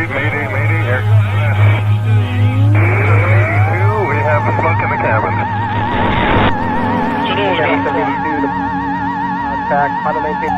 Mayday, here. 782, we have a smoke in the cabin. 782, contact, pilot maintain.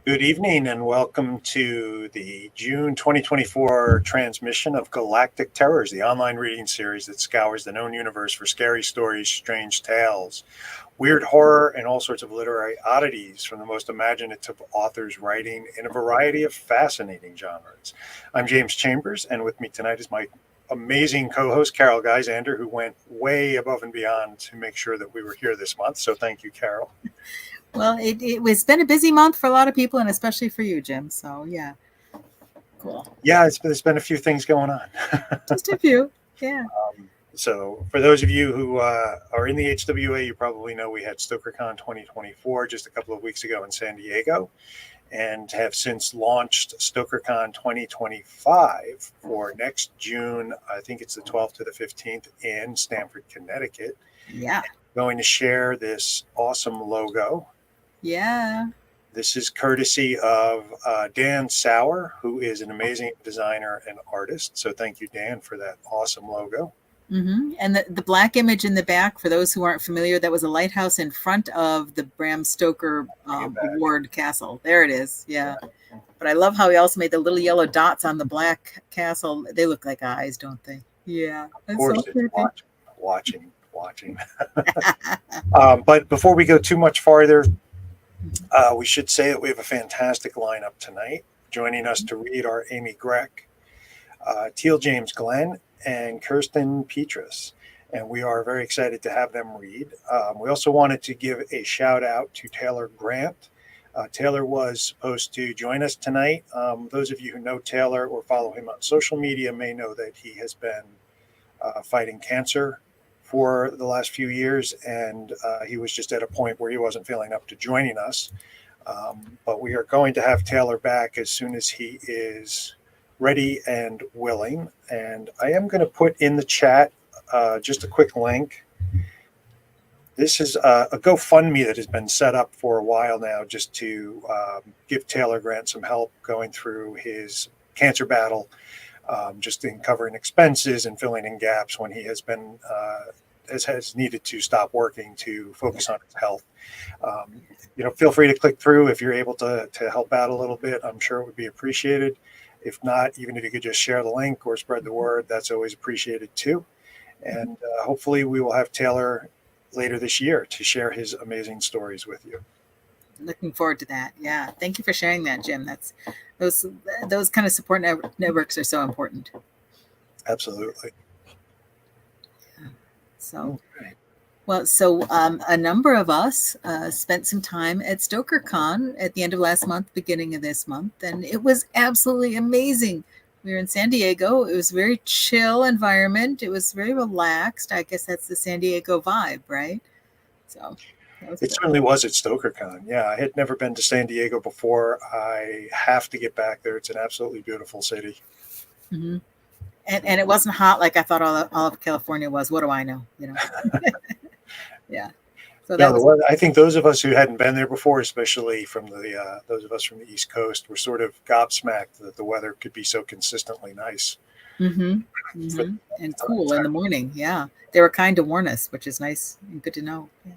Good evening and welcome to the June 2024 transmission of Galactic Terrors, the online reading series that scours the known universe for scary stories, strange tales, weird horror, and all sorts of literary oddities from the most imaginative authors writing in a variety of fascinating genres. I'm James Chambers, and with me tonight is my amazing co-host, Carol Gyzander, who went way above and beyond to make sure that we were here this month. So thank you, Carol. Well, it's been a busy month for a lot of people, and especially for you, Jim. So, yeah. Cool. Yeah, there's been a few things going on. Just a few, yeah. So for those of you who are in the HWA, you probably know we had StokerCon 2024 just a couple of weeks ago in San Diego, and have since launched StokerCon 2025 for next June. I think it's the 12th to the 15th in Stamford, Connecticut. Yeah. Going to share this awesome logo. Yeah. This is courtesy of Dan Sauer, who is an amazing designer and artist. So thank you, Dan, for that awesome logo. Mm-hmm. And the black image in the back, for those who aren't familiar, that was a lighthouse in front of the Bram Stoker Award castle. There it is. Yeah. But I love how he also made the little yellow dots on the black castle. They look like eyes, don't they? Yeah. Of course, so it's watching. But before we go too much farther, we should say that we have a fantastic lineup tonight. Joining us to read are AMY GRECH, TEEL James Glenn, and KIRSTYN PETRAS. And we are very excited to have them read. We also wanted to give a shout out to Taylor Grant. Taylor was supposed to join us tonight. Those of you who know Taylor or follow him on social media may know that he has been fighting cancer for the last few years, and he was just at a point where he wasn't feeling up to joining us. But we are going to have Taylor back as soon as he is ready and willing. And I am going to put in the chat just a quick link. This is a GoFundMe that has been set up for a while now just to give Taylor Grant some help going through his cancer battle. Just in covering expenses and filling in gaps when he has been has needed to stop working to focus on his health. Feel free to click through if you're able to help out a little bit. I'm sure it would be appreciated. If not, even if you could just share the link or spread the word, that's always appreciated too. And hopefully we will have Taylor later this year to share his amazing stories with you. Looking forward to that. Yeah. Thank you for sharing that, Jim. Those kind of support networks are so important. Absolutely. Yeah. So, a number of us spent some time at StokerCon at the end of last month, beginning of this month, and it was absolutely amazing. We were in San Diego. It was a very chill environment. It was very relaxed. I guess that's the San Diego vibe, right? So. It certainly was at StokerCon. Yeah, I had never been to San Diego before. I have to get back there. It's an absolutely beautiful city. Mm-hmm. And it wasn't hot like I thought all of California was. What do I know? Yeah. So I think those of us who hadn't been there before, especially from those of us from the East Coast, were sort of gobsmacked that the weather could be so consistently nice. Mm-hmm. Mm-hmm. And cool in the morning. Yeah, they were kind to warn us, which is nice and good to know. Yeah.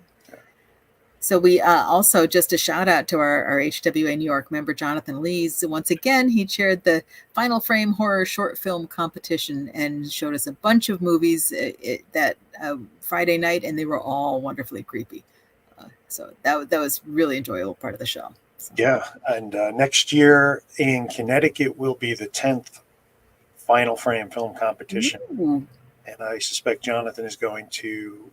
So we also, just a shout out to our HWA New York member, Jonathan Lees. Once again, he chaired the Final Frame Horror Short Film Competition and showed us a bunch of movies that Friday night, and they were all wonderfully creepy. So that was really enjoyable part of the show. So, Yeah, and next year in Connecticut will be the 10th Final Frame Film Competition. ooh, And I suspect Jonathan is going to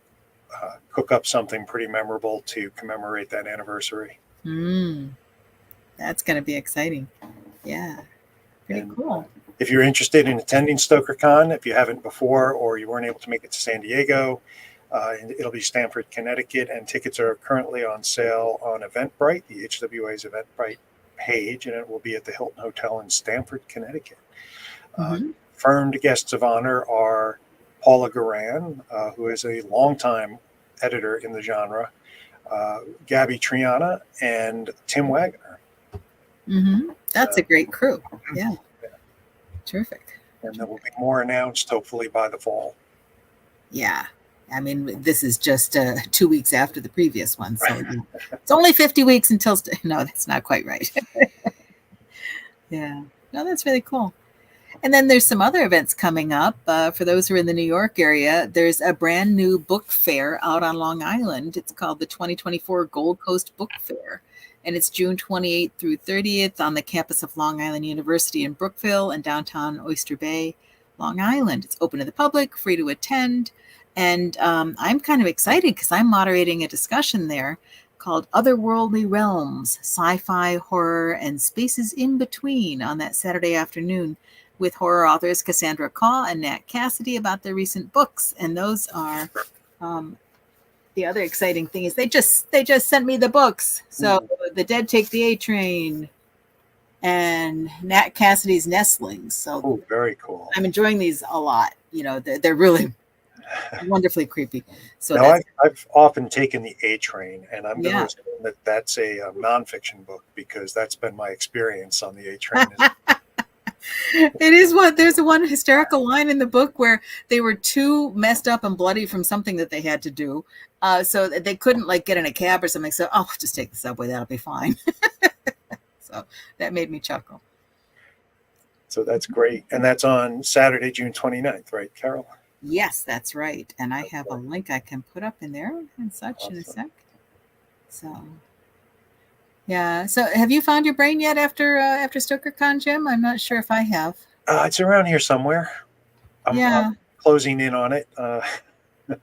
cook up something pretty memorable to commemorate that anniversary. that's going to be exciting. Yeah, pretty And cool. if you're interested in attending StokerCon, if you haven't before or you weren't able to make it to San Diego, it'll be Stamford, Connecticut, and tickets are currently on sale on Eventbrite, the HWA's Eventbrite page, and it will be at the Hilton Hotel in Stamford, Connecticut. Confirmed guests of honor are Paula Garan, who is a longtime editor in the genre, Gabby Triana, and Tim Wagner. That's a great crew. Yeah. Terrific. And there will be more announced, hopefully, by the fall. Yeah. I mean, this is just 2 weeks after the previous one. So it's only 50 weeks until... No, that's not quite right. Yeah. No, that's really cool. And then there's some other events coming up. For those who are in the New York area, there's a brand new book fair out on Long Island. It's called the 2024 Gold Coast Book Fair. And it's June 28th through 30th on the campus of Long Island University in Brookville and downtown Oyster Bay, Long Island. It's open to the public, free to attend. And I'm kind of excited because I'm moderating a discussion there called Otherworldly Realms, Sci-Fi, Horror, and Spaces in Between on that Saturday afternoon with horror authors Cassandra Caw and Nat Cassidy about their recent books. And those are... the other exciting thing is they just sent me the books. So The Dead Take the A Train and Nat Cassidy's Nestlings. So very cool. I'm enjoying these a lot. You know, they're really wonderfully creepy. So now I've often taken the A Train, and I'm going to assume that that's a nonfiction book because that's been my experience on the A Train. It is there's one hysterical line in the book where they were too messed up and bloody from something that they had to do. So they couldn't like get in a cab or something. So, just take the subway. That'll be fine. So that made me chuckle. So that's great. And that's on Saturday, June 29th, right, Carol? Yes, that's right. And I have a link I can put up in there and such in a sec. So, yeah. So have you found your brain yet after StokerCon, Jim? I'm not sure if I have. It's around here somewhere. I'm closing in on it.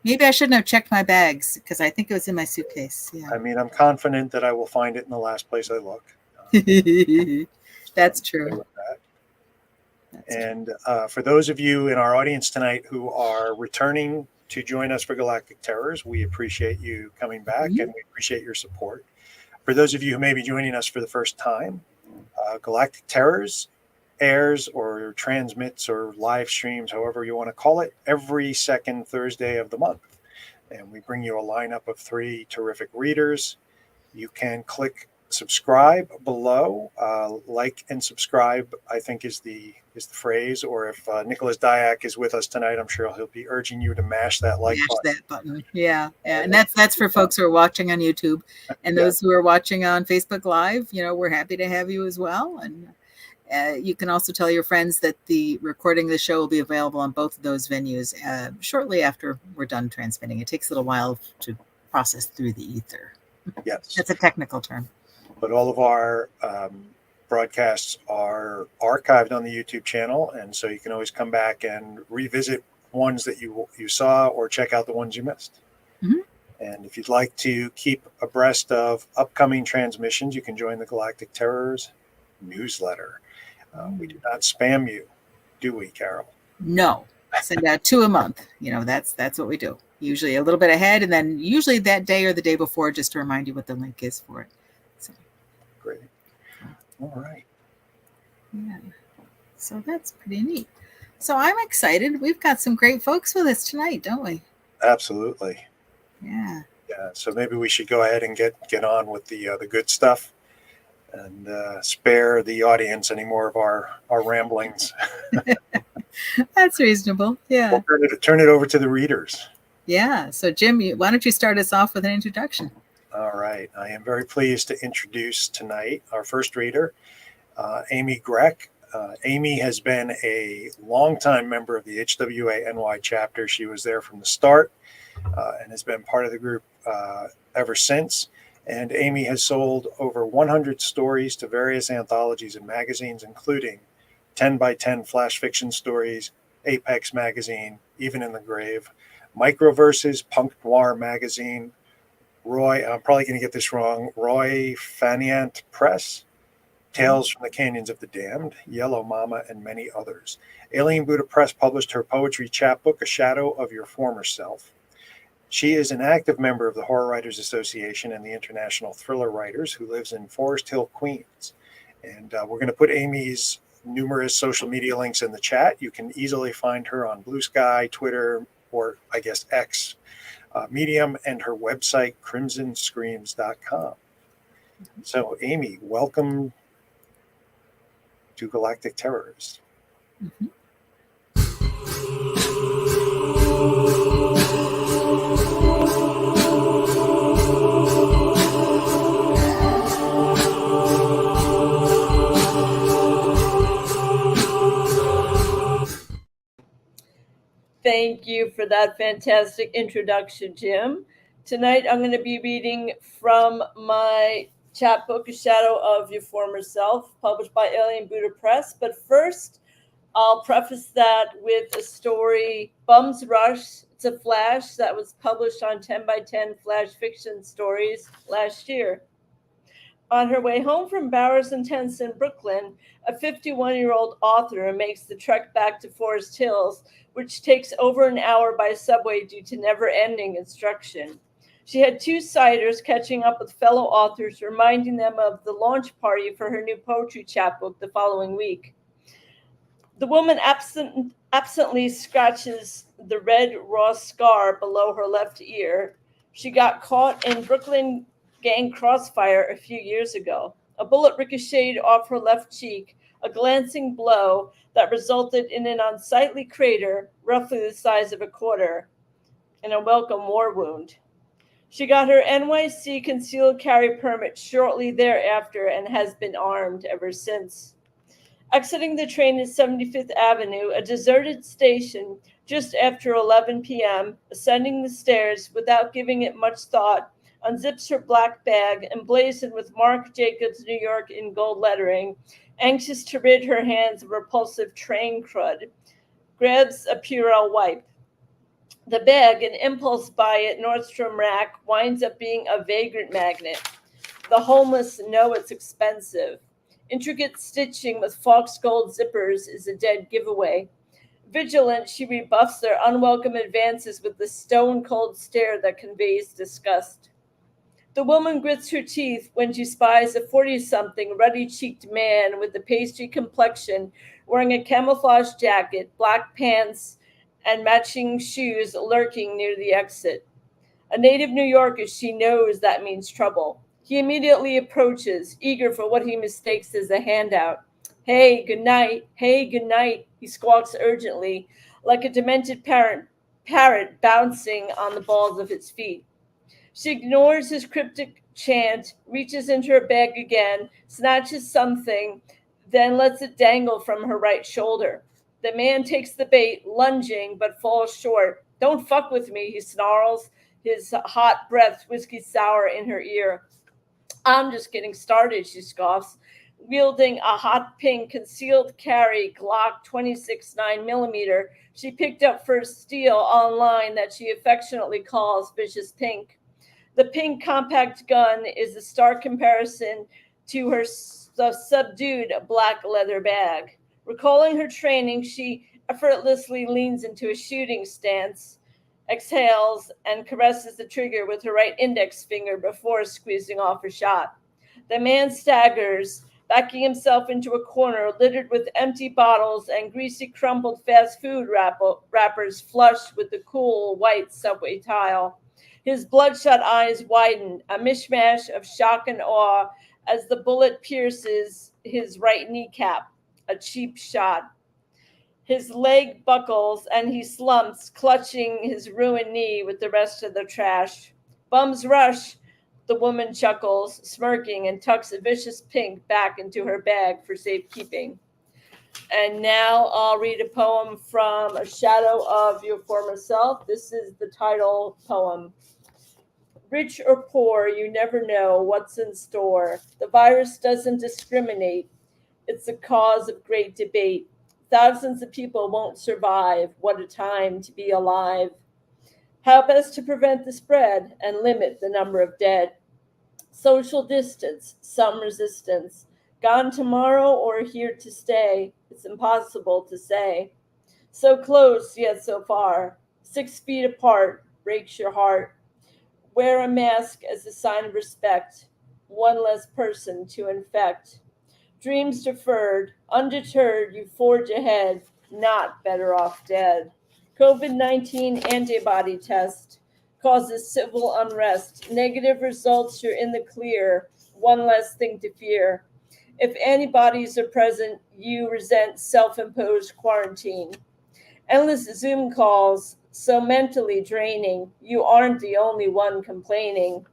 Maybe I shouldn't have checked my bags because I think it was in my suitcase. Yeah. I mean, I'm confident that I will find it in the last place I look. That's true. And for those of you in our audience tonight who are returning to join us for Galactic Terrors, we appreciate you coming back and we appreciate your support. For those of you who may be joining us for the first time, Galactic Terrors airs or transmits or live streams, however you want to call it, every second Thursday of the month. And we bring you a lineup of 3 terrific readers. You can click subscribe below. Like and subscribe, I think, is the phrase. Or if Nicholas Dyack is with us tonight, I'm sure he'll be urging you to mash that like button. Yeah. And that's for folks who are watching on YouTube. And those who are watching on Facebook Live, we're happy to have you as well. And you can also tell your friends that the recording of the show will be available on both of those venues shortly after we're done transmitting. It takes a little while to process through the ether. Yes. That's a technical term. But all of our broadcasts are archived on the YouTube channel, and so you can always come back and revisit ones that you saw or check out the ones you missed. And if you'd like to keep abreast of upcoming transmissions, you can join the Galactic Terrors newsletter. We do not spam you, do we, Carol? No. Send out 2 a month. That's what we do. Usually a little bit ahead, and then usually that day or the day before, just to remind you what the link is for it. So great. All right. Yeah. So that's pretty neat. So I'm excited. We've got some great folks with us tonight, don't we? Absolutely. Yeah. Yeah. So maybe we should go ahead and get on with the good stuff and spare the audience any more of our ramblings. That's reasonable. Yeah. We'll turn it over to the readers. Yeah. So Jim, why don't you start us off with an introduction? All right. I am very pleased to introduce tonight our first reader, AMY GRECH. Amy has been a longtime member of the HWA NY chapter. She was there from the start and has been part of the group ever since. And Amy has sold over 100 stories to various anthologies and magazines, including 10 by 10 flash fiction stories, Apex Magazine, Even in the Grave, Microverses, Punk Noir Magazine, I'm probably going to get this wrong, Roi Fainéant Press, Tales from the Canyons of the Damned, Yellow Mama, and many others. Alien Buddha Press published her poetry chapbook, A Shadow of Your Former Self. She is an active member of the Horror Writers Association and the International Thriller Writers, who lives in Forest Hill, Queens. And we're going to put Amy's numerous social media links in the chat. You can easily find her on Blue Sky, Twitter, or I guess X, Medium, and her website, crimsonscreams.com. So, Amy, welcome to Galactic Terrors. Mm-hmm. Thank you for that fantastic introduction, Jim. Tonight, I'm going to be reading from my chapbook, A Shadow of Your Former Self, published by Alien Buddha Press. But first, I'll preface that with a story, Bum's Rush. It's a flash that was published on 10 by 10 Flash Fiction Stories last year. On her way home from Bowers and Tents in Brooklyn, a 51-year-old author makes the trek back to Forest Hills, which takes over an hour by subway due to never-ending instruction. She had two siders catching up with fellow authors, reminding them of the launch party for her new poetry chapbook the following week. The woman absently scratches the red raw scar below her left ear. She got caught in Brooklyn gang crossfire a few years ago. A bullet ricocheted off her left cheek, a glancing blow that resulted in an unsightly crater roughly the size of a quarter, and a welcome war wound. She got her NYC concealed carry permit shortly thereafter and has been armed ever since. Exiting the train at 75th Avenue, a deserted station, just after 11 p.m., ascending the stairs without giving it much thought, unzips her black bag, emblazoned with Marc Jacobs, New York in gold lettering, anxious to rid her hands of repulsive train crud, grabs a Purell wipe. The bag, an impulse buy at Nordstrom Rack, winds up being a vagrant magnet. The homeless know it's expensive. Intricate stitching with fox gold zippers is a dead giveaway. Vigilant, she rebuffs their unwelcome advances with the stone-cold stare that conveys disgust. The woman grits her teeth when she spies a 40-something, ruddy-cheeked man with a pasty complexion wearing a camouflage jacket, black pants, and matching shoes lurking near the exit. A native New Yorker, she knows that means trouble. He immediately approaches, eager for what he mistakes as a handout. Hey, good night. Hey, good night, he squawks urgently, like a demented parrot bouncing on the balls of its feet. She ignores his cryptic chant, reaches into her bag again, snatches something, then lets it dangle from her right shoulder. The man takes the bait, lunging, but falls short. Don't fuck with me, he snarls, his hot breath whiskey sour in her ear. I'm just getting started, she scoffs, wielding a hot pink concealed carry Glock 26 9mm she picked up for steel online that she affectionately calls Vicious Pink. The pink compact gun is a stark comparison to her subdued black leather bag. Recalling her training, she effortlessly leans into a shooting stance, exhales, and caresses the trigger with her right index finger before squeezing off her shot. The man staggers, backing himself into a corner littered with empty bottles and greasy crumpled fast food wrappers flushed with the cool white subway tile. His bloodshot eyes widen, a mishmash of shock and awe as the bullet pierces his right kneecap, a cheap shot. His leg buckles and he slumps, clutching his ruined knee with the rest of the trash. Bum's rush, the woman chuckles, smirking, and tucks a Vicious Pink back into her bag for safekeeping. And now I'll read a poem from A Shadow of Your Former Self. This is the title poem. Rich or poor, you never know what's in store. The virus doesn't discriminate. It's a cause of great debate. Thousands of people won't survive. What a time to be alive. How best to prevent the spread and limit the number of dead? Social distance, some resistance. Gone tomorrow or here to stay? It's impossible to say. So close, yet so far. 6 feet apart breaks your heart. Wear a mask as a sign of respect. One less person to infect. Dreams deferred, undeterred, you forge ahead, not better off dead. COVID-19 antibody test causes civil unrest. Negative results, you're in the clear. One less thing to fear. If antibodies are present, you resent self-imposed quarantine. Endless Zoom calls, so mentally draining. You aren't the only one complaining.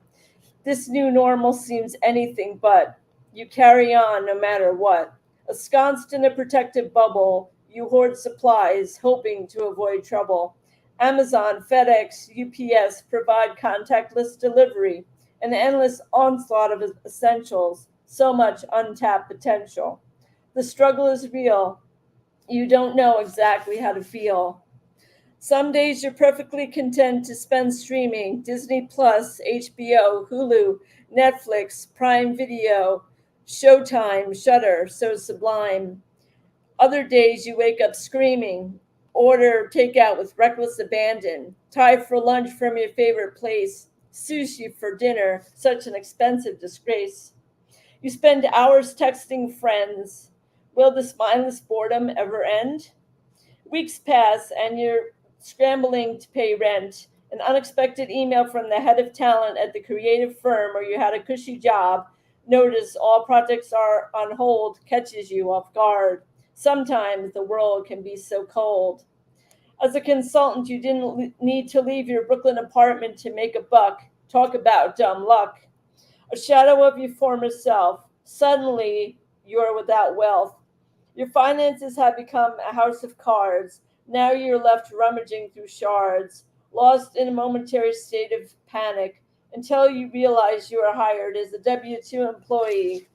This new normal seems anything but. You carry on no matter what. Ensconced in a protective bubble, you hoard supplies, hoping to avoid trouble. Amazon, FedEx, UPS provide contactless delivery, an endless onslaught of essentials, so much untapped potential. The struggle is real. You don't know exactly how to feel. Some days you're perfectly content to spend streaming Disney Plus, HBO, Hulu, Netflix, Prime Video, Showtime, Shudder, so sublime. Other days you wake up screaming, order takeout with reckless abandon, Thai for lunch from your favorite place, sushi for dinner, such an expensive disgrace. You spend hours texting friends. Will this mindless boredom ever end? Weeks pass and you're scrambling to pay rent. An unexpected email from the head of talent at the creative firm or you had a cushy job. Notice all projects are on hold, catches you off guard. Sometimes the world can be so cold. As a consultant, you didn't need to leave your Brooklyn apartment to make a buck. Talk about dumb luck. A shadow of your former self. Suddenly, you're without wealth. Your finances have become a house of cards. Now you're left rummaging through shards, lost in a momentary state of panic until you realize you are hired as a W-2 employee.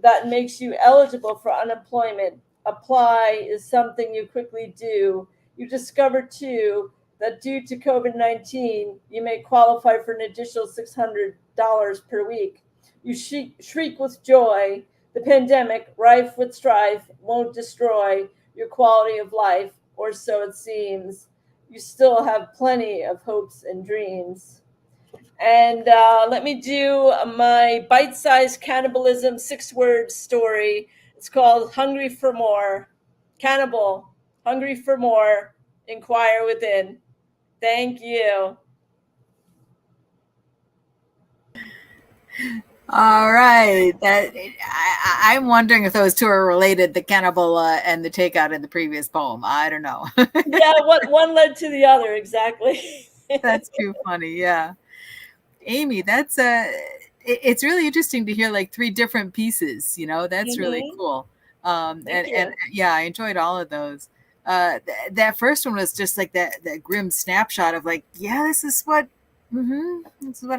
That makes you eligible for unemployment. Apply is something you quickly do. You discover, too, that due to COVID-19, you may qualify for an additional $600 per week. You shriek with joy. The pandemic, rife with strife, won't destroy your quality of life, or so it seems. You still have plenty of hopes and dreams. And let me do my bite-sized cannibalism 6-word story. It's called Hungry for More. Cannibal, hungry for more, inquire within. Thank you. All right. I'm wondering if those two are related, the cannibal and the takeout in the previous poem. I don't know. Yeah, what one led to the other, exactly. That's too funny. Yeah. Amy, that's it's really interesting to hear like 3 different pieces, you know. That's really cool. And yeah, I enjoyed all of those. That first one was just like that grim snapshot of like, yeah, this is what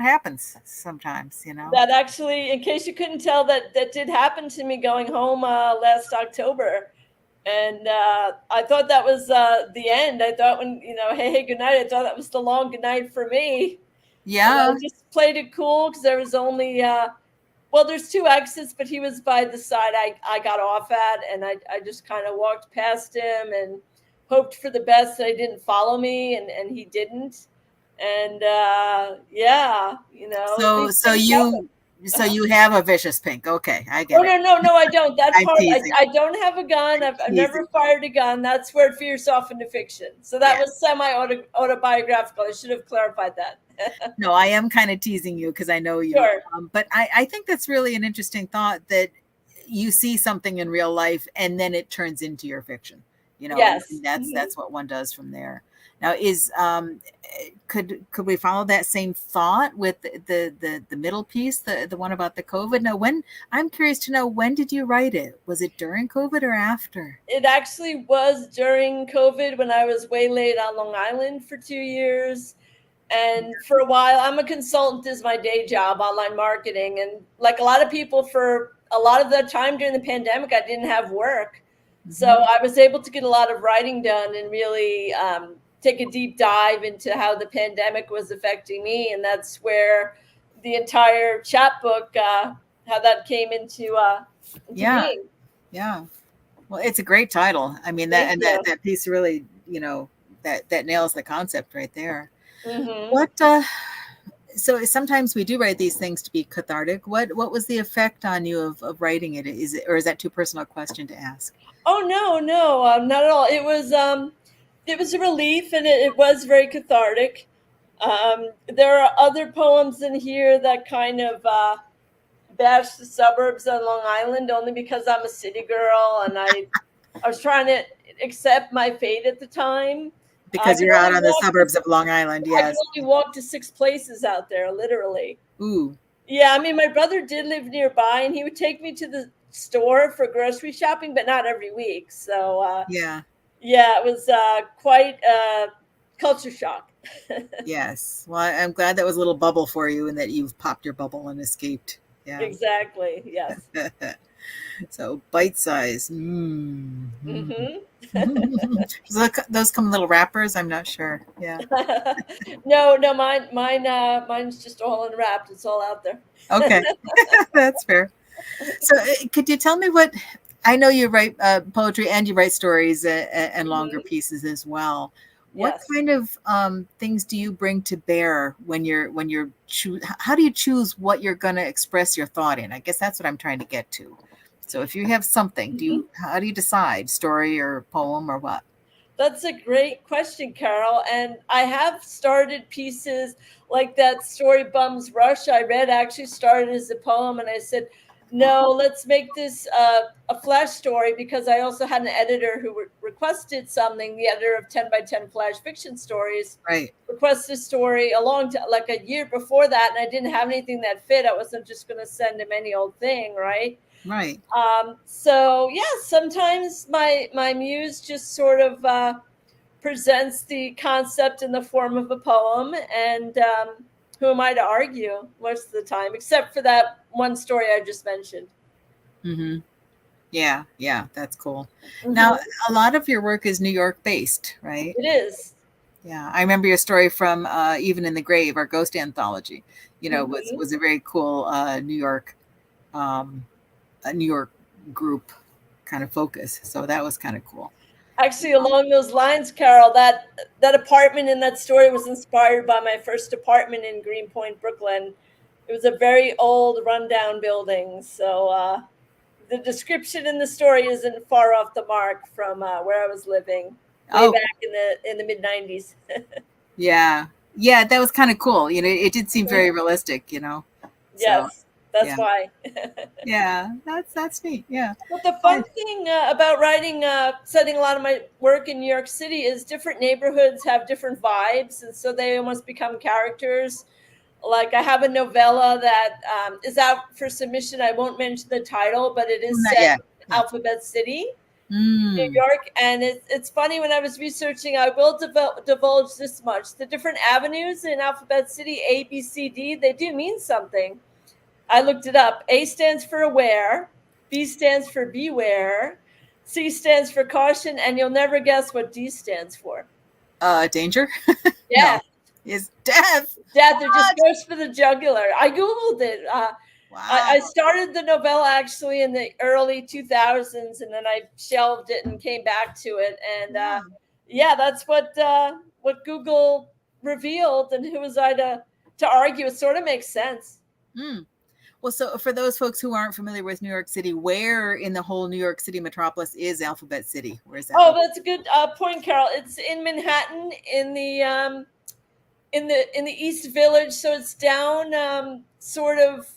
happens sometimes, you know. That actually, in case you couldn't tell, that did happen to me going home last October. And I thought that was the end. I thought when, hey, good night, I thought that was the long good night for me. Yeah. And I just played it cool because there was only, there's 2 exits, but he was by the side I got off at. And I just kind of walked past him and hoped for the best that he didn't follow me. And he didn't. And So you have a vicious pink. Okay, I get it. No, I don't. That part, I don't have a gun. I've never fired a gun. That's where it veers off into fiction. So that was semi-autobiographical. I should have clarified that. No, I am kind of teasing you because I know you. Sure. But I think that's really an interesting thought, that you see something in real life and then it turns into your fiction. You know, yes. And that's what one does from there. Now, could we follow that same thought with the middle piece, the one about the COVID? Now, I'm curious to know, when did you write it? Was it during COVID or after? It actually was during COVID, when I was waylaid on Long Island for 2 years. And for a while, I'm a consultant is my day job, online marketing. And like a lot of people, for a lot of the time during the pandemic, I didn't have work. So I was able to get a lot of writing done and really take a deep dive into how the pandemic was affecting me. And that's where the entire chapbook, how that came into being. Yeah. Well, it's a great title. I mean, that piece really, that nails the concept right there. What so sometimes we do write these things to be cathartic. What was the effect on you of writing it? Is that too personal a question to ask? Oh no, not at all. It was a relief, and it was very cathartic. There are other poems in here that kind of bash the suburbs on Long Island, only because I'm a city girl and I was trying to accept my fate at the time. Because you're out on the suburbs of Long Island, yes. I could only walk to 6 places out there, literally. Ooh. Yeah, I mean, my brother did live nearby, and he would take me to the store for grocery shopping, but not every week. So, yeah, it was quite a culture shock. Yes. Well, I'm glad that was a little bubble for you and that you've popped your bubble and escaped. Yeah. Exactly, yes. So, bite size. So those come in little wrappers? I'm not sure. Yeah. No, mine's just all unwrapped. It's all out there. Okay. That's fair. So could you tell me what, I know you write poetry and you write stories and longer pieces as well. What kind of things do you bring to bear when you're how do you choose what you're going to express your thought in? I guess that's what I'm trying to get to. So if you have something, how do you decide, story or poem or what? That's a great question, Carol. And I have started pieces like that story Bums Rush I read actually started as a poem. And I said, no, let's make this a flash story, because I also had an editor who requested something. The editor of 10 by 10 Flash Fiction Stories requested a story like a year before that. And I didn't have anything that fit. I wasn't just going to send him any old thing, right? Right. So yeah, sometimes my muse just sort of presents the concept in the form of a poem, and who am I to argue most of the time, except for that one story I just mentioned. Yeah, that's cool. Now, a lot of your work is New York based, right? It is. Yeah, I remember your story from Even in the Grave, our ghost anthology. Was a very cool New York group kind of focus. So that was kind of cool. Actually, along those lines, Carol, that apartment in that story was inspired by my first apartment in Greenpoint, Brooklyn. It was a very old, rundown building. So the description in the story isn't far off the mark from where I was living way back in the mid-90s. Yeah, that was kind of cool. It did seem very realistic. Yes. That's why. Yeah, that's neat. Yeah. But the fun thing about writing, setting a lot of my work in New York City is different neighborhoods have different vibes, and so they almost become characters. Like I have a novella that is out for submission. I won't mention the title, but it is set in Alphabet City, New York. And it's funny, when I was researching, I will divulge this much. The different avenues in Alphabet City, A, B, C, D, they do mean something. I looked it up. A stands for aware, B stands for beware, C stands for caution, and you'll never guess what D stands for. Danger? Yeah. No. Is death. Death, it just goes for the jugular. I Googled it. Wow. I started the novella actually in the early 2000s, and then I shelved it and came back to it. And that's what Google revealed, and who was I to argue? It sort of makes sense. Well, so for those folks who aren't familiar with New York City, where in the whole New York City metropolis is Alphabet City? Where is that? Oh, that's a good point, Carol. It's in Manhattan, in the East Village. So it's down sort of.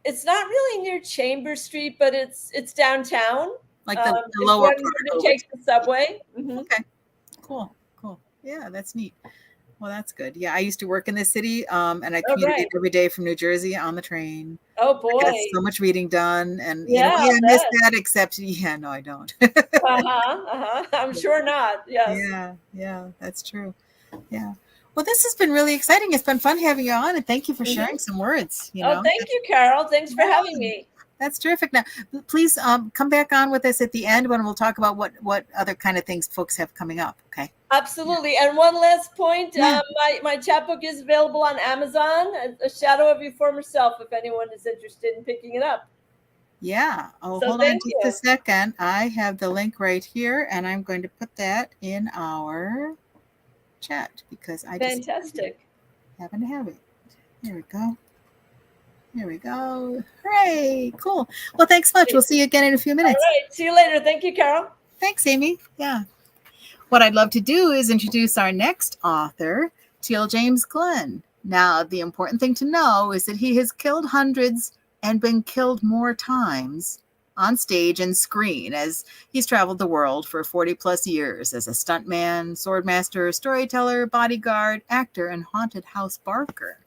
It's not really near Chambers Street, but it's downtown. Like the lower part. It takes the subway. Okay, cool. Yeah, that's neat. Well, that's good. Yeah, I used to work in this city, and I commuted every day from New Jersey on the train. Oh boy, I got so much reading done, and I miss that. Except, no, I don't. I'm sure not. Yes. Yeah, that's true. Yeah. Well, this has been really exciting. It's been fun having you on, and thank you for sharing some words. Oh, thank you, Carol. Thanks for having me. That's terrific. Now, please come back on with us at the end when we'll talk about what other kind of things folks have coming up. Okay. Absolutely. And one last point, my chapbook is available on Amazon, A Shadow of Your Former Self, if anyone is interested in picking it up. Yeah. Oh, So hold on just a second. I have the link right here, and I'm going to put that in our chat because I Fantastic. just happen to have it. There we go. There we go. Hooray. Cool. Well, thanks much. We'll see you again in a few minutes. All right. See you later. Thank you, Carol. Thanks, Amy. Yeah. What I'd love to do is introduce our next author, TEEL James Glenn. Now, the important thing to know is that he has killed hundreds and been killed more times on stage and screen as he's traveled the world for 40 plus years as a stuntman, swordmaster, storyteller, bodyguard, actor, and haunted house barker.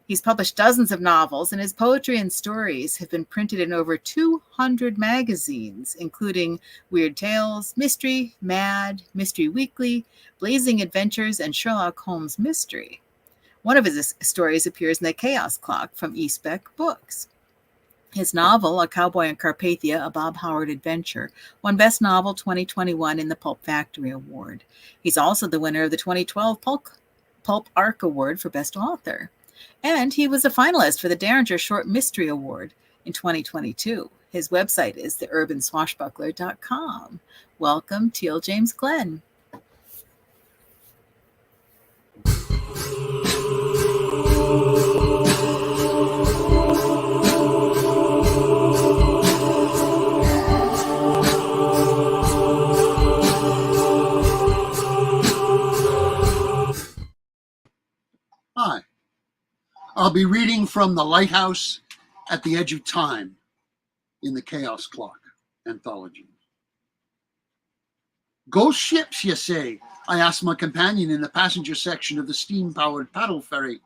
He's published dozens of novels, and his poetry and stories have been printed in over 200 magazines, including Weird Tales, Mystery, Mad, Mystery Weekly, Blazing Adventures, and Sherlock Holmes Mystery. One of his stories appears in the Chaos Clock from Eastbeck Books. His novel, A Cowboy in Carpathia, a Bob Howard adventure, won Best Novel 2021 in the Pulp Factory Award. He's also the winner of the 2012 Pulp Arc Award for Best Author. And he was a finalist for the Derringer Short Mystery Award in 2022. His website is theurbanswashbuckler.com. Welcome, TEEL James Glenn. Hi. I'll be reading from The Lighthouse at the Edge of Time in the Chaos Clock anthology. Ghost ships, you say? I asked my companion in the passenger section of the steam-powered paddle ferry.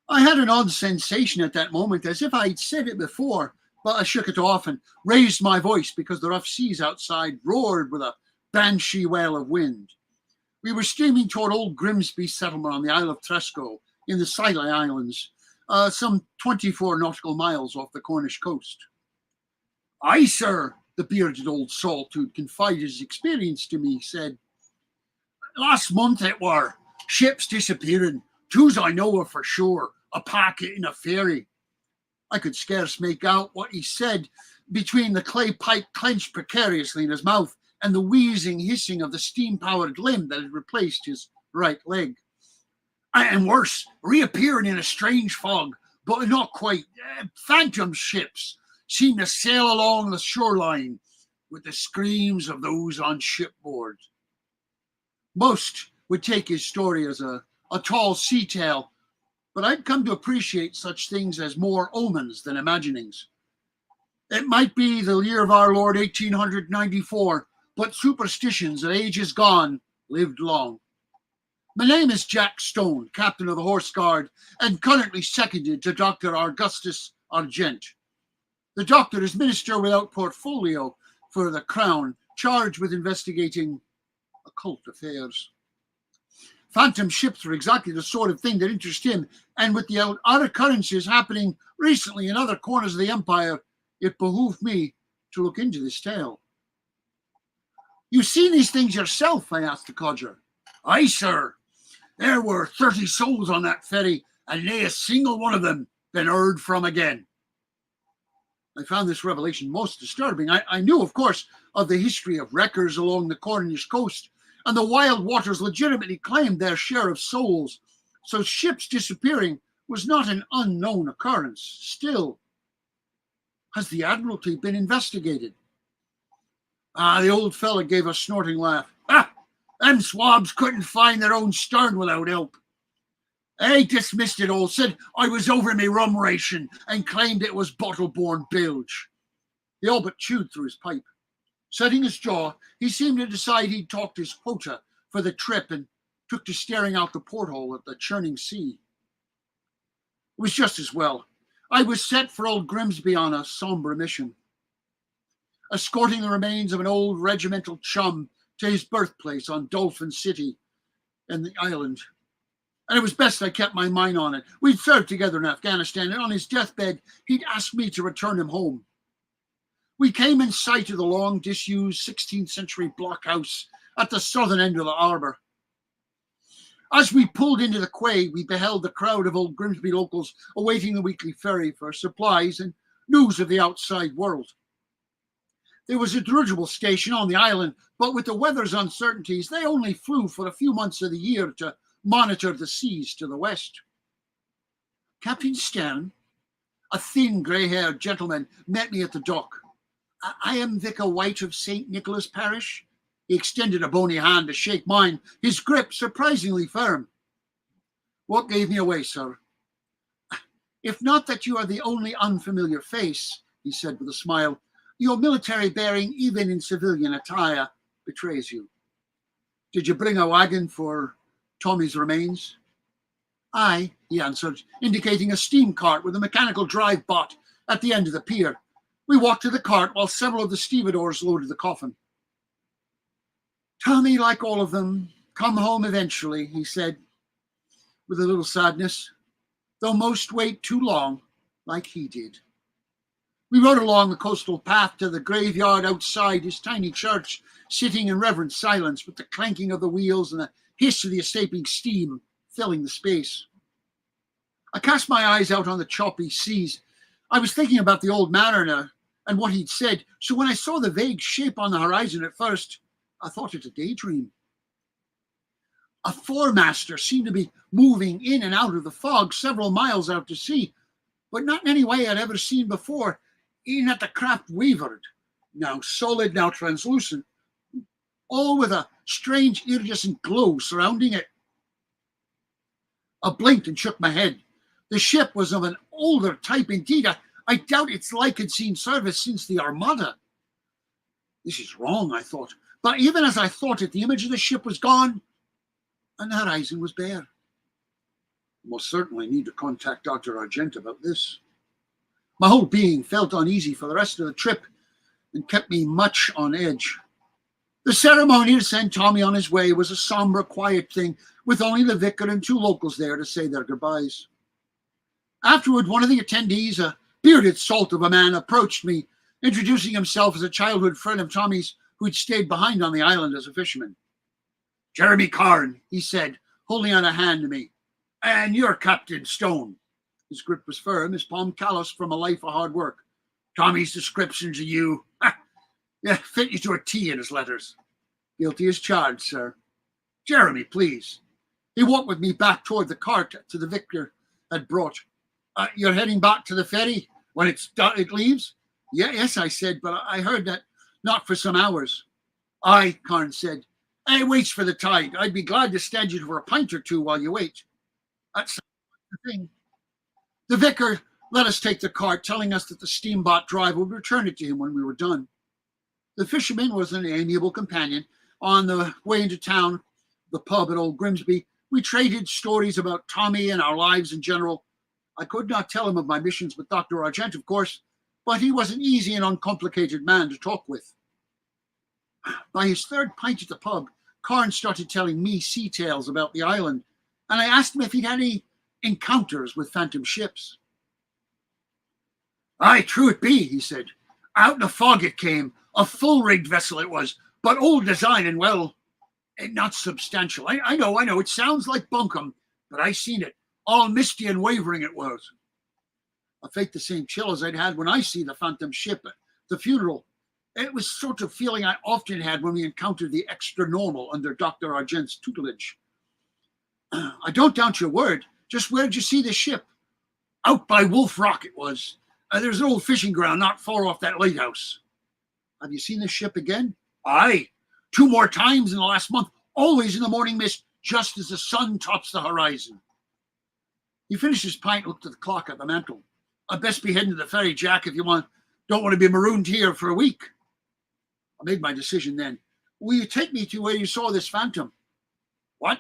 I had an odd sensation at that moment, as if I'd said it before, but I shook it off and raised my voice because the rough seas outside roared with a banshee wail of wind. We were steaming toward Old Grimsby settlement on the Isle of Tresco in the Scilly Islands, some 24 nautical miles off the Cornish coast. Aye, sir, the bearded old salt who'd confided his experience to me said. Last month it were. Ships disappearing. Two's I know of for sure. A packet in a ferry. I could scarce make out what he said between the clay pipe clenched precariously in his mouth and the wheezing hissing of the steam-powered limb that had replaced his right leg. And worse, reappearing in a strange fog, but not quite. Phantom ships seem to sail along the shoreline with the screams of those on shipboard. Most would take his story as a tall sea tale, but I'd come to appreciate such things as more omens than imaginings. It might be the year of our Lord 1894, but superstitions of ages gone lived long. My name is Jack Stone, captain of the Horse Guard, and currently seconded to Dr. Augustus Argent. The doctor is minister without portfolio for the Crown, charged with investigating occult affairs. Phantom ships are exactly the sort of thing that interests him, and with the odd occurrences happening recently in other corners of the Empire, it behooved me to look into this tale. You seen these things yourself? I asked the codger. Aye, sir. There were 30 souls on that ferry, and nae a single one of them been heard from again. I found this revelation most disturbing. I knew, of course, of the history of wreckers along the Cornish coast, and the wild waters legitimately claimed their share of souls, so ships disappearing was not an unknown occurrence. Still, has the Admiralty been investigated? The old fella gave a snorting laugh. Them swabs couldn't find their own stern without help. They dismissed it all, said I was over me rum ration and claimed it was bottle-borne bilge. He all but chewed through his pipe. Setting his jaw, he seemed to decide he'd talked his quota for the trip and took to staring out the porthole at the churning sea. It was just as well. I was set for Old Grimsby on a sombre mission, escorting the remains of an old regimental chum to his birthplace on Dolphin City and the island. and it was best I kept my mind on it. We'd served together in Afghanistan, and on his deathbed, he'd asked me to return him home. We came in sight of the long, disused 16th century blockhouse at the southern end of the harbour. As we pulled into the quay, we beheld the crowd of old Grimsby locals awaiting the weekly ferry for supplies and news of the outside world. There was a dirigible station on the island, but with the weather's uncertainties, they only flew for a few months of the year to monitor the seas to the west. Captain Stern, a thin, grey-haired gentleman, met me at the dock. I am Vicar White of St. Nicholas Parish. He extended a bony hand to shake mine, his grip surprisingly firm. What gave me away, sir? If not that you are the only unfamiliar face, he said with a smile, your military bearing, even in civilian attire, betrays you. Did you bring a wagon for Tommy's remains? Aye, he answered, indicating a steam cart with a mechanical drive bot at the end of the pier. We walked to the cart while several of the stevedores loaded the coffin. Tommy, like all of them, come home eventually, he said, with a little sadness, though most wait too long, like he did. We rode along the coastal path to the graveyard outside his tiny church, sitting in reverent silence with the clanking of the wheels and the hiss of the escaping steam filling the space. I cast my eyes out on the choppy seas. I was thinking about the old mariner and what he'd said, so when I saw the vague shape on the horizon at first, I thought it a daydream. A foremaster seemed to be moving in and out of the fog several miles out to sea, but not in any way I'd ever seen before, in that the craft wavered, now solid, now translucent, all with a strange iridescent glow surrounding it. I blinked and shook my head. The ship was of an older type indeed. I doubt its like had seen service since the Armada. This is wrong, I thought. But even as I thought it, the image of the ship was gone, and the horizon was bare. I most certainly need to contact Dr. Argent about this. My whole being felt uneasy for the rest of the trip and kept me much on edge. The ceremony to send Tommy on his way was a somber, quiet thing, with only the vicar and 2 locals there to say their goodbyes. Afterward, one of the attendees, a bearded salt of a man, approached me, introducing himself as a childhood friend of Tommy's who'd stayed behind on the island as a fisherman. Jeremy Carn, he said, holding out a hand to me. And you're Captain Stone. His grip was firm, his palm calloused from a life of hard work. Tommy's descriptions of you, fit you to a T in his letters. Guilty as charged, sir. Jeremy, please. He walked with me back toward the cart to the vicar had brought. You're heading back to the ferry when it leaves? Yes, I said, but I heard that not for some hours. Aye, Carn said. It waits for the tide. I'd be glad to stand you for a pint or 2 while you wait. That's the thing. The vicar let us take the cart, telling us that the steamboat driver would return it to him when we were done. The fisherman was an amiable companion. On the way into town, the pub at Old Grimsby, we traded stories about Tommy and our lives in general. I could not tell him of my missions with Dr. Argent, of course, but he was an easy and uncomplicated man to talk with. By his 3rd pint at the pub, Carn started telling me sea tales about the island, and I asked him if he'd had any encounters with phantom ships. Aye, true it be, he said. Out in the fog it came, a full-rigged vessel it was, but old design and, well, not substantial. I know, it sounds like bunkum, but I seen it. All misty and wavering it was. I faked the same chill as I'd had when I see the phantom ship at the funeral. It was sort of feeling I often had when we encountered the extra-normal under Dr. Argent's tutelage. I don't doubt your word. Just where'd you see the ship? Out by Wolf Rock it was. There's an old fishing ground not far off that lighthouse. Have you seen the ship again? Aye. 2 more times in the last month, always in the morning mist, just as the sun tops the horizon. He finished his pint and looked at the clock at the mantel. I'd best be heading to the ferry, Jack, if you don't want to be marooned here for a week. I made my decision then. Will you take me to where you saw this phantom? What?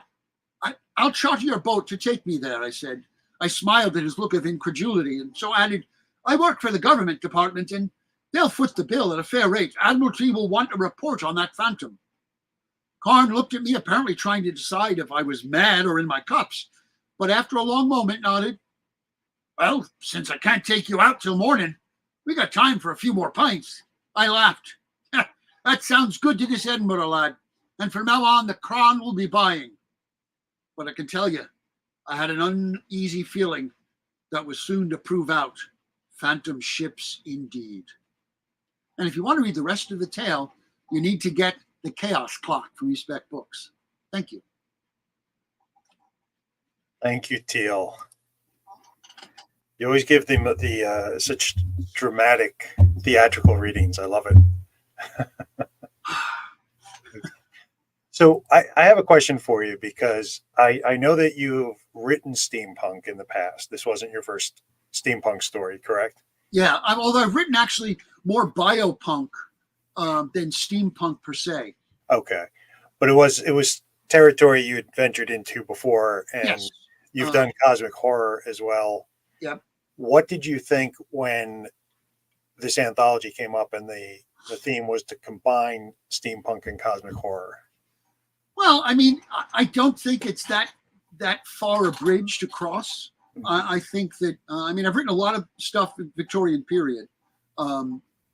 I'll charter your boat to take me there, I said. I smiled at his look of incredulity and so added, I work for the government department and they'll foot the bill at a fair rate. Admiralty will want a report on that phantom. Carn looked at me, apparently trying to decide if I was mad or in my cups, but after a long moment nodded. Well, since I can't take you out till morning, we got time for a few more pints. I laughed. That sounds good to this Edinburgh lad, and from now on the crown will be buying. But I can tell you, I had an uneasy feeling that was soon to prove out phantom ships indeed. And if you want to read the rest of the tale, you need to get the Chaos Clock from Respect Books. Thank you. Thank you, Teal. You always give them the such dramatic theatrical readings. I love it. So I have a question for you, because I know that you've written steampunk in the past. This wasn't your first steampunk story, correct? Yeah, although I've written actually more biopunk than steampunk per se. Okay, but it was territory you had ventured into before, and Yes. you've done cosmic horror as well. Yep. What did you think when this anthology came up and the theme was to combine steampunk and cosmic horror? Well, I mean, I don't think it's that far a bridge to cross. I think that, I mean, I've written a lot of stuff in Victorian period.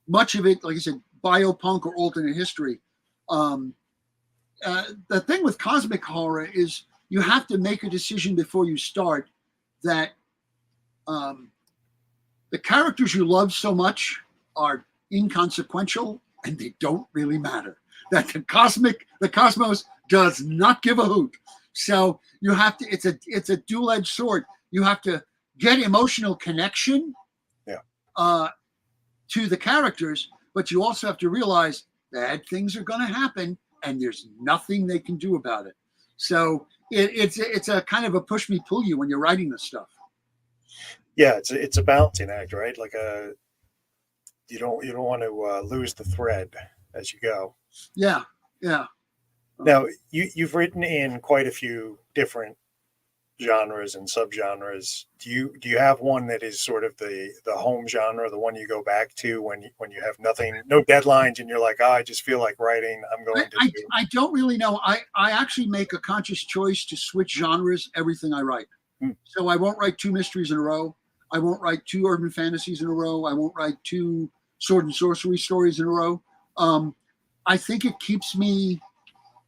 Much of it, like I said, biopunk or alternate history. The thing with cosmic horror is you have to make a decision before you start that the characters you love so much are inconsequential and they don't really matter. That the cosmos does not give a hoot. So you have to, it's a dual-edged sword. You have to get emotional connection to the characters, but you also have to realize bad things are going to happen and there's nothing they can do about it. So it's a kind of a push me pull you when you're writing this stuff. Yeah, it's a balancing act, right? Like you don't want to lose the thread as you go. Yeah. Now you've written in quite a few different genres and subgenres. Do you have one that is sort of the home genre, the one you go back to when you have no deadlines and you're like, I just feel like writing, I'm going to do. I don't really know. I actually make a conscious choice to switch genres everything I write. So I won't write 2 mysteries in a row. I won't write 2 urban fantasies in a row. I won't write 2 sword and sorcery stories in a row. I think it keeps me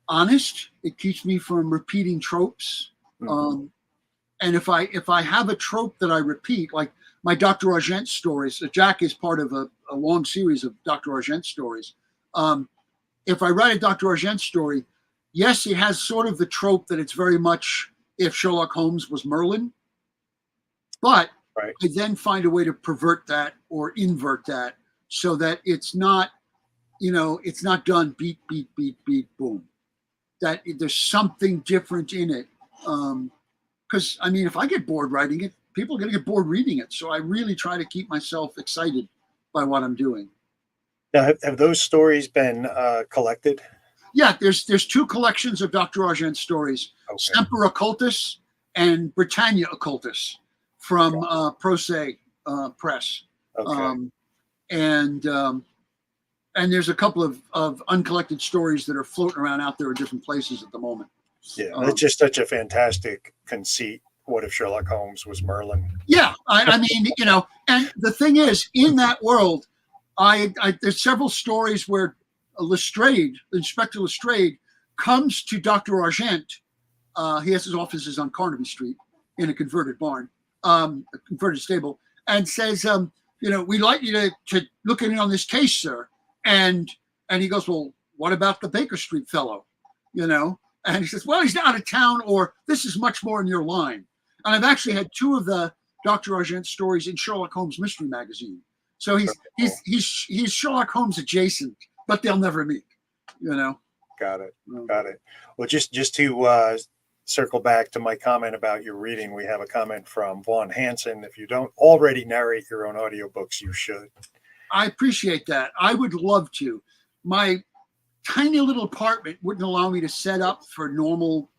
honest. It keeps me from repeating tropes. And if I have a trope that I repeat, like my Dr. Argent stories, Jack is part of a long series of Dr. Argent stories. If I write a Dr. Argent story, yes, it has sort of the trope that it's very much if Sherlock Holmes was Merlin, but right. I then find a way to pervert that or invert that so that it's not, it's not done beat, beat, beat, beat, boom. That there's something different in it. Because, I mean, if I get bored writing it, people are going to get bored reading it. So I really try to keep myself excited by what I'm doing. Now, have those stories been collected? Yeah, there's 2 collections of Dr. Argent stories, Okay. Semper Occultus and Britannia Occultus from Prose Press. Okay. And there's a couple of uncollected stories that are floating around out there in different places at the moment. Yeah, it's just such a fantastic conceit. What if Sherlock Holmes was Merlin? Yeah, I mean, and the thing is, in that world, there's several stories where Lestrade, Inspector Lestrade, comes to Dr. Argent. He has his offices on Carnaby Street in a converted barn, a converted stable, and says, we'd like you to look in on this case, sir. And he goes, well, what about the Baker Street fellow? And he says, well, he's out of town, or this is much more in your line. And I've actually had 2 of the Dr. Argent stories in Sherlock Holmes Mystery Magazine. So he's Sherlock Holmes adjacent, but they'll never meet, Got it. Well, just to circle back to my comment about your reading, we have a comment from Vaughn Hansen. If you don't already narrate your own audiobooks, you should. I appreciate that. I would love to. My tiny little apartment wouldn't allow me to set up for normal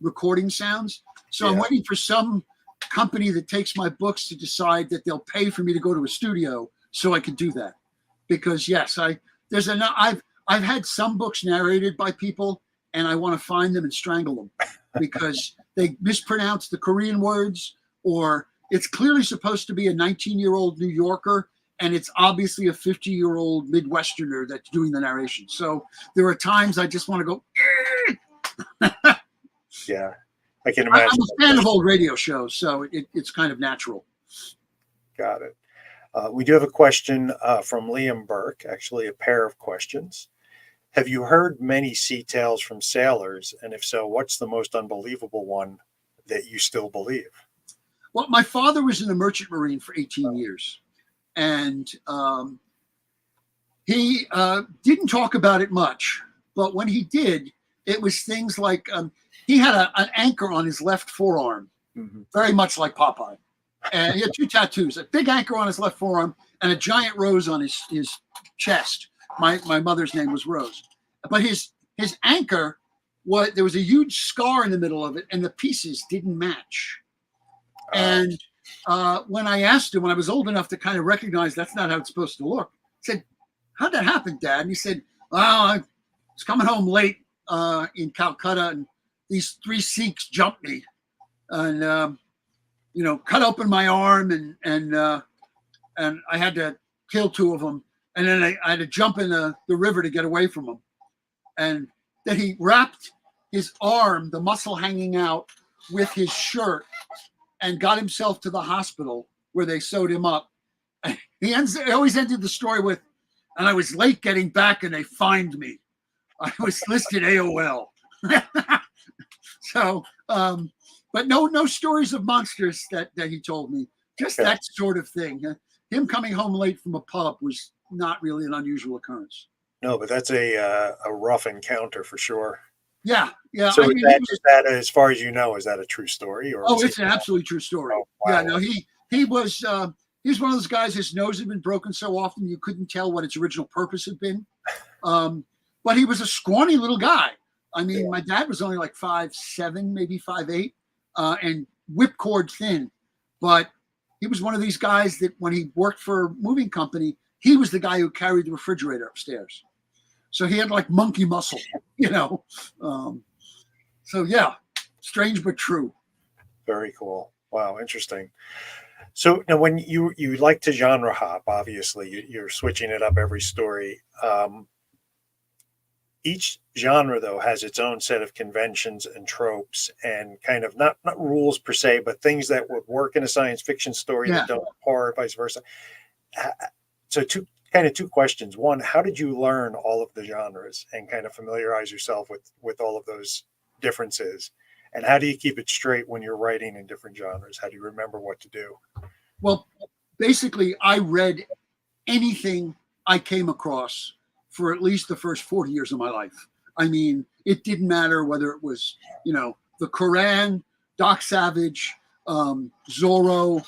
recording sounds. So I'm waiting for some company that takes my books to decide that they'll pay for me to go to a studio so I can do that. Because yes, I've had some books narrated by people and I want to find them and strangle them because they mispronounce the Korean words, or it's clearly supposed to be a 19-year-old New Yorker, and it's obviously a 50-year-old Midwesterner that's doing the narration. So there are times I just want to go, Yeah, I can imagine. I'm a fan of old radio shows, so it's kind of natural. Got it. We do have a question from Liam Burke, actually a pair of questions. Have you heard many sea tales from sailors? And if so, what's the most unbelievable one that you still believe? Well, my father was in the Merchant Marine for 18 years. And he didn't talk about it much. But when he did, it was things like he had an anchor on his left forearm, very much like Popeye. And he had 2 tattoos, a big anchor on his left forearm and a giant rose on his chest. My mother's name was Rose. But his anchor, there was a huge scar in the middle of it, and the pieces didn't match. And when I asked him, when I was old enough to kind of recognize that's not how it's supposed to look, I said, how'd that happen, Dad? And he said, well, I was coming home late in Calcutta, and these 3 Sikhs jumped me and, cut open my arm, and I had to kill 2 of them. And then I had to jump in the river to get away from them. And then he wrapped his arm, the muscle hanging out, with his shirt and got himself to the hospital where they sewed him up. And he always ended the story with, and I was late getting back and they fined me. I was listed AOL. So, but no stories of monsters that he told me. Just that sort of thing. Him coming home late from a pub was not really an unusual occurrence. No, but that's a rough encounter for sure. Yeah. So is that, as far as you know, is that a true story? Or it's an absolutely true story. Oh, wow. Yeah, no, he was he's one of those guys. His nose had been broken so often you couldn't tell what its original purpose had been. But he was a scrawny little guy. I mean, my dad was only like 5'7", maybe 5'8", and whipcord thin. But he was one of these guys that when he worked for a moving company, he was the guy who carried the refrigerator upstairs. So he had like monkey muscle, So yeah, strange but true. Very cool. Wow, interesting. So now, when you like to genre hop, obviously you're switching it up every story. Each genre, though, has its own set of conventions and tropes and kind of not rules per se, but things that would work in a science fiction story that don't, or vice versa. So two questions. One, how did you learn all of the genres and kind of familiarize yourself with all of those differences? And how do you keep it straight when you're writing in different genres? How do you remember what to do? Well, basically, I read anything I came across for at least the first 40 years of my life. I mean, it didn't matter whether it was, the Quran, Doc Savage, Zorro,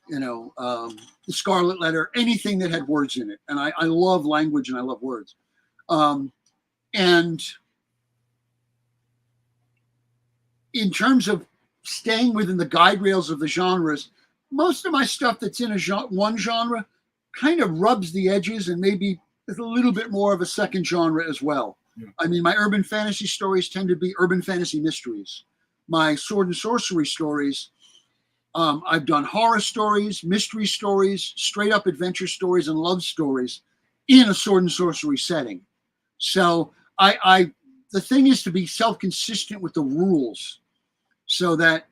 the Scarlet Letter, anything that had words in it. And I love language and I love words. And in terms of staying within the guide rails of the genres, most of my stuff that's in one genre kind of rubs the edges and maybe is a little bit more of a second genre as well. Yeah. I mean, my urban fantasy stories tend to be urban fantasy mysteries. My sword and sorcery stories, I've done horror stories, mystery stories, straight up adventure stories, and love stories in a sword and sorcery setting. So the thing is to be self-consistent with the rules, so that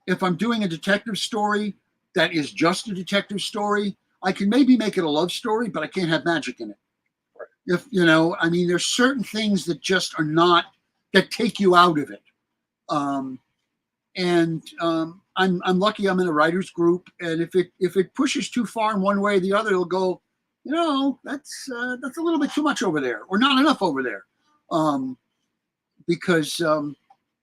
if I'm doing a detective story that is just a detective story, I can maybe make it a love story, but I can't have magic in it. Right. If there's certain things that just are not, that take you out of it. I'm lucky I'm in a writer's group, and if it pushes too far in one way or the other, it'll go, that's a little bit too much over there, or not enough over there, because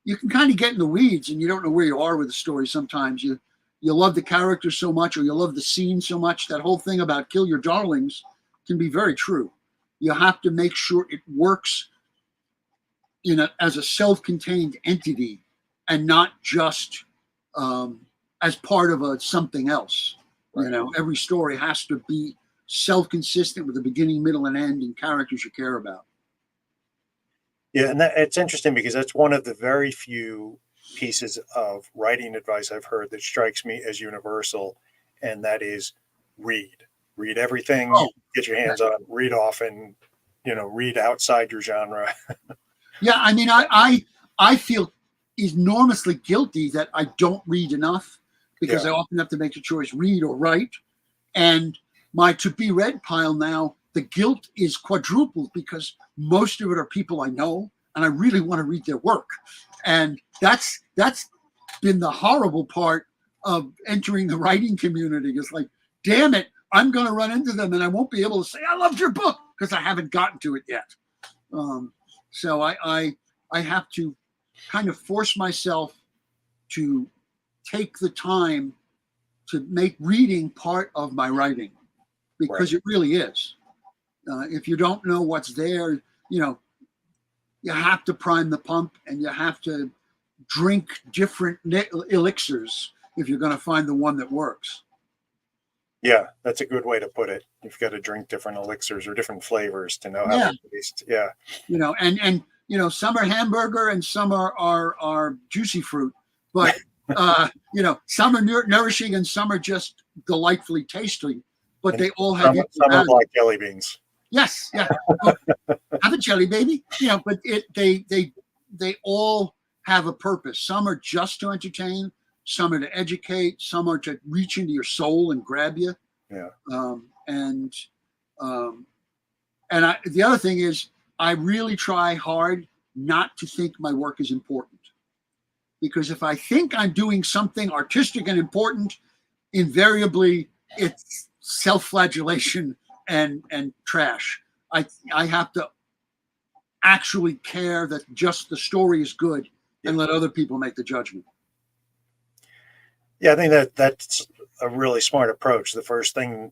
you can kind of get in the weeds and you don't know where you are with the story. Sometimes you love the character so much, or you love the scene so much. That whole thing about kill your darlings can be very true. You have to make sure it works as a self-contained entity and not just as part of something else. Right. Every story has to be self-consistent with the beginning, middle, and end, and characters you care about. Yeah, and it's interesting because that's one of the very few pieces of writing advice I've heard that strikes me as universal, and that is read. Read everything, Oh, get your hands on, read often, read outside your genre. yeah. I mean, I feel enormously guilty that I don't read enough because I often have to make the choice, read or write. And my to be read pile now, the guilt is quadrupled because most of it are people I know, and I really want to read their work. And that's been the horrible part of entering the writing community. It's like, damn it, I'm going to run into them and I won't be able to say, I loved your book, because I haven't gotten to it yet. So I have to kind of force myself to take the time to make reading part of my writing, because it really is. If you don't know what's there, you have to prime the pump, and you have to drink different elixirs if you're going to find the one that works. Yeah, that's a good way to put it. You've got to drink different elixirs or different flavors to know how to taste. Yeah. And some are hamburger and some are juicy fruit, but some are nourishing and some are just delightfully tasty, but And they all have some are like jelly beans. Yes, yeah. Have a jelly baby, but they all have a purpose. Some are just to entertain, some are to educate, some are to reach into your soul and grab you. Yeah. The other thing is, I really try hard not to think my work is important, because if I think I'm doing something artistic and important, invariably it's self-flagellation and trash. I have to actually care that just the story is good and let other people make the judgment. Yeah, I think that's a really smart approach. The first thing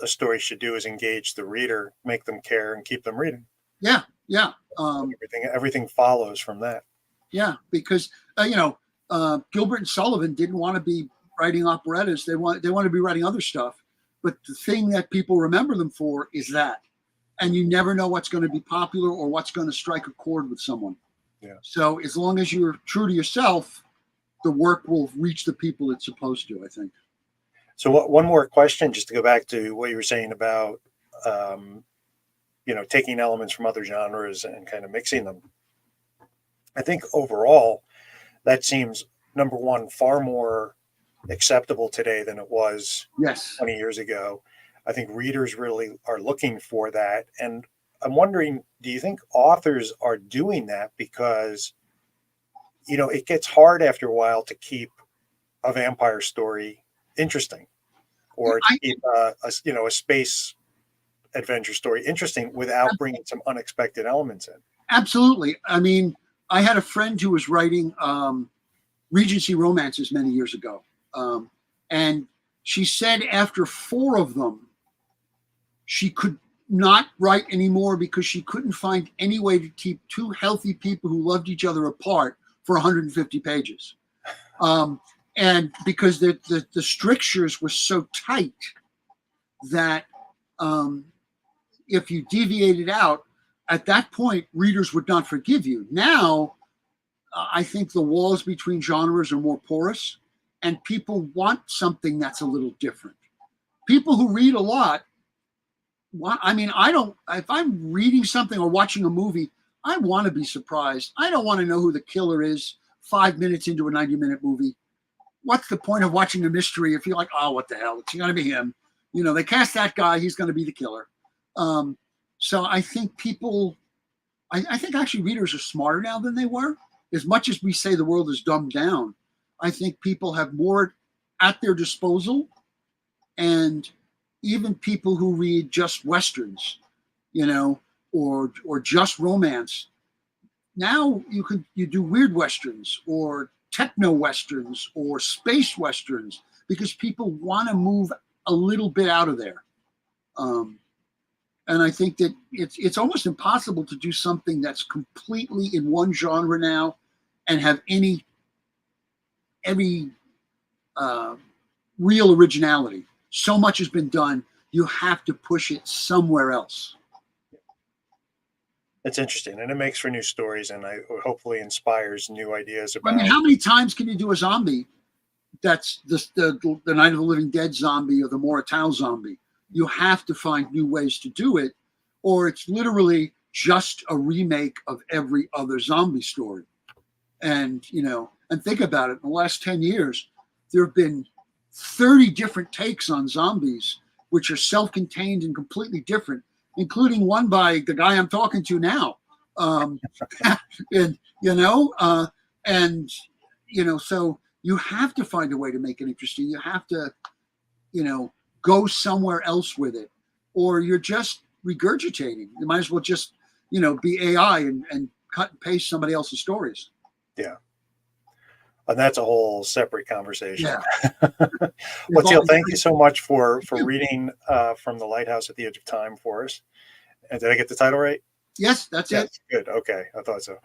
a story should do is engage the reader, make them care, and keep them reading. Yeah. Everything follows from that. Yeah, because Gilbert and Sullivan didn't want to be writing operettas. They want to be writing other stuff. But the thing that people remember them for is that. And you never know what's going to be popular or what's going to strike a chord with someone. Yeah. So as long as you're true to yourself, the work will reach the people it's supposed to, I think. So one more question, just to go back to what you were saying about, taking elements from other genres and kind of mixing them. I think overall, that seems, number one, far more acceptable today than it was 20 years ago. I think readers really are looking for that. And I'm wondering, do you think authors are doing that because, it gets hard after a while to keep a vampire story interesting, or to keep a space adventure story interesting without bringing some unexpected elements in? Absolutely. I mean, I had a friend who was writing Regency romances many years ago. And she said after 4 of them, she could not write anymore because she couldn't find any way to keep 2 healthy people who loved each other apart for 150 pages. And because the strictures were so tight that if you deviated out, at that point, readers would not forgive you. Now, I think the walls between genres are more porous, and people want something that's a little different. People who read a lot, if I'm reading something or watching a movie, I want to be surprised. I don't want to know who the killer is 5 minutes into a 90-minute movie. What's the point of watching a mystery if you're like, oh, what the hell? It's going to be him. They cast that guy. He's going to be the killer. So I think I think actually readers are smarter now than they were. As much as we say the world is dumbed down, I think people have more at their disposal. And even people who read just Westerns, or just romance, now you do weird Westerns or techno Westerns or space Westerns, because people want to move a little bit out of there. And I think that it's almost impossible to do something that's completely in one genre now and have any real originality. So much has been done. You have to push it somewhere else. It's interesting, and it makes for new stories, and I hopefully inspires new ideas I mean, about. how many times can you do a zombie that's the Night of the Living Dead zombie or the Moratau zombie? You have to find new ways to do it, or it's literally just a remake of every other zombie story. And, and think about it. In the last 10 years, there have been 30 different takes on zombies, which are self-contained and completely different, including one by the guy I'm talking to now. So you have to find a way to make it interesting. You have to, go somewhere else with it, or you're just regurgitating. You might as well just, be AI and cut and paste somebody else's stories. Yeah. And that's a whole separate conversation. Yeah. Well, Teal, thank you so much for reading from The Lighthouse at the Edge of Time for us. And did I get the title right? Yes, that's it. Good. Okay. I thought so.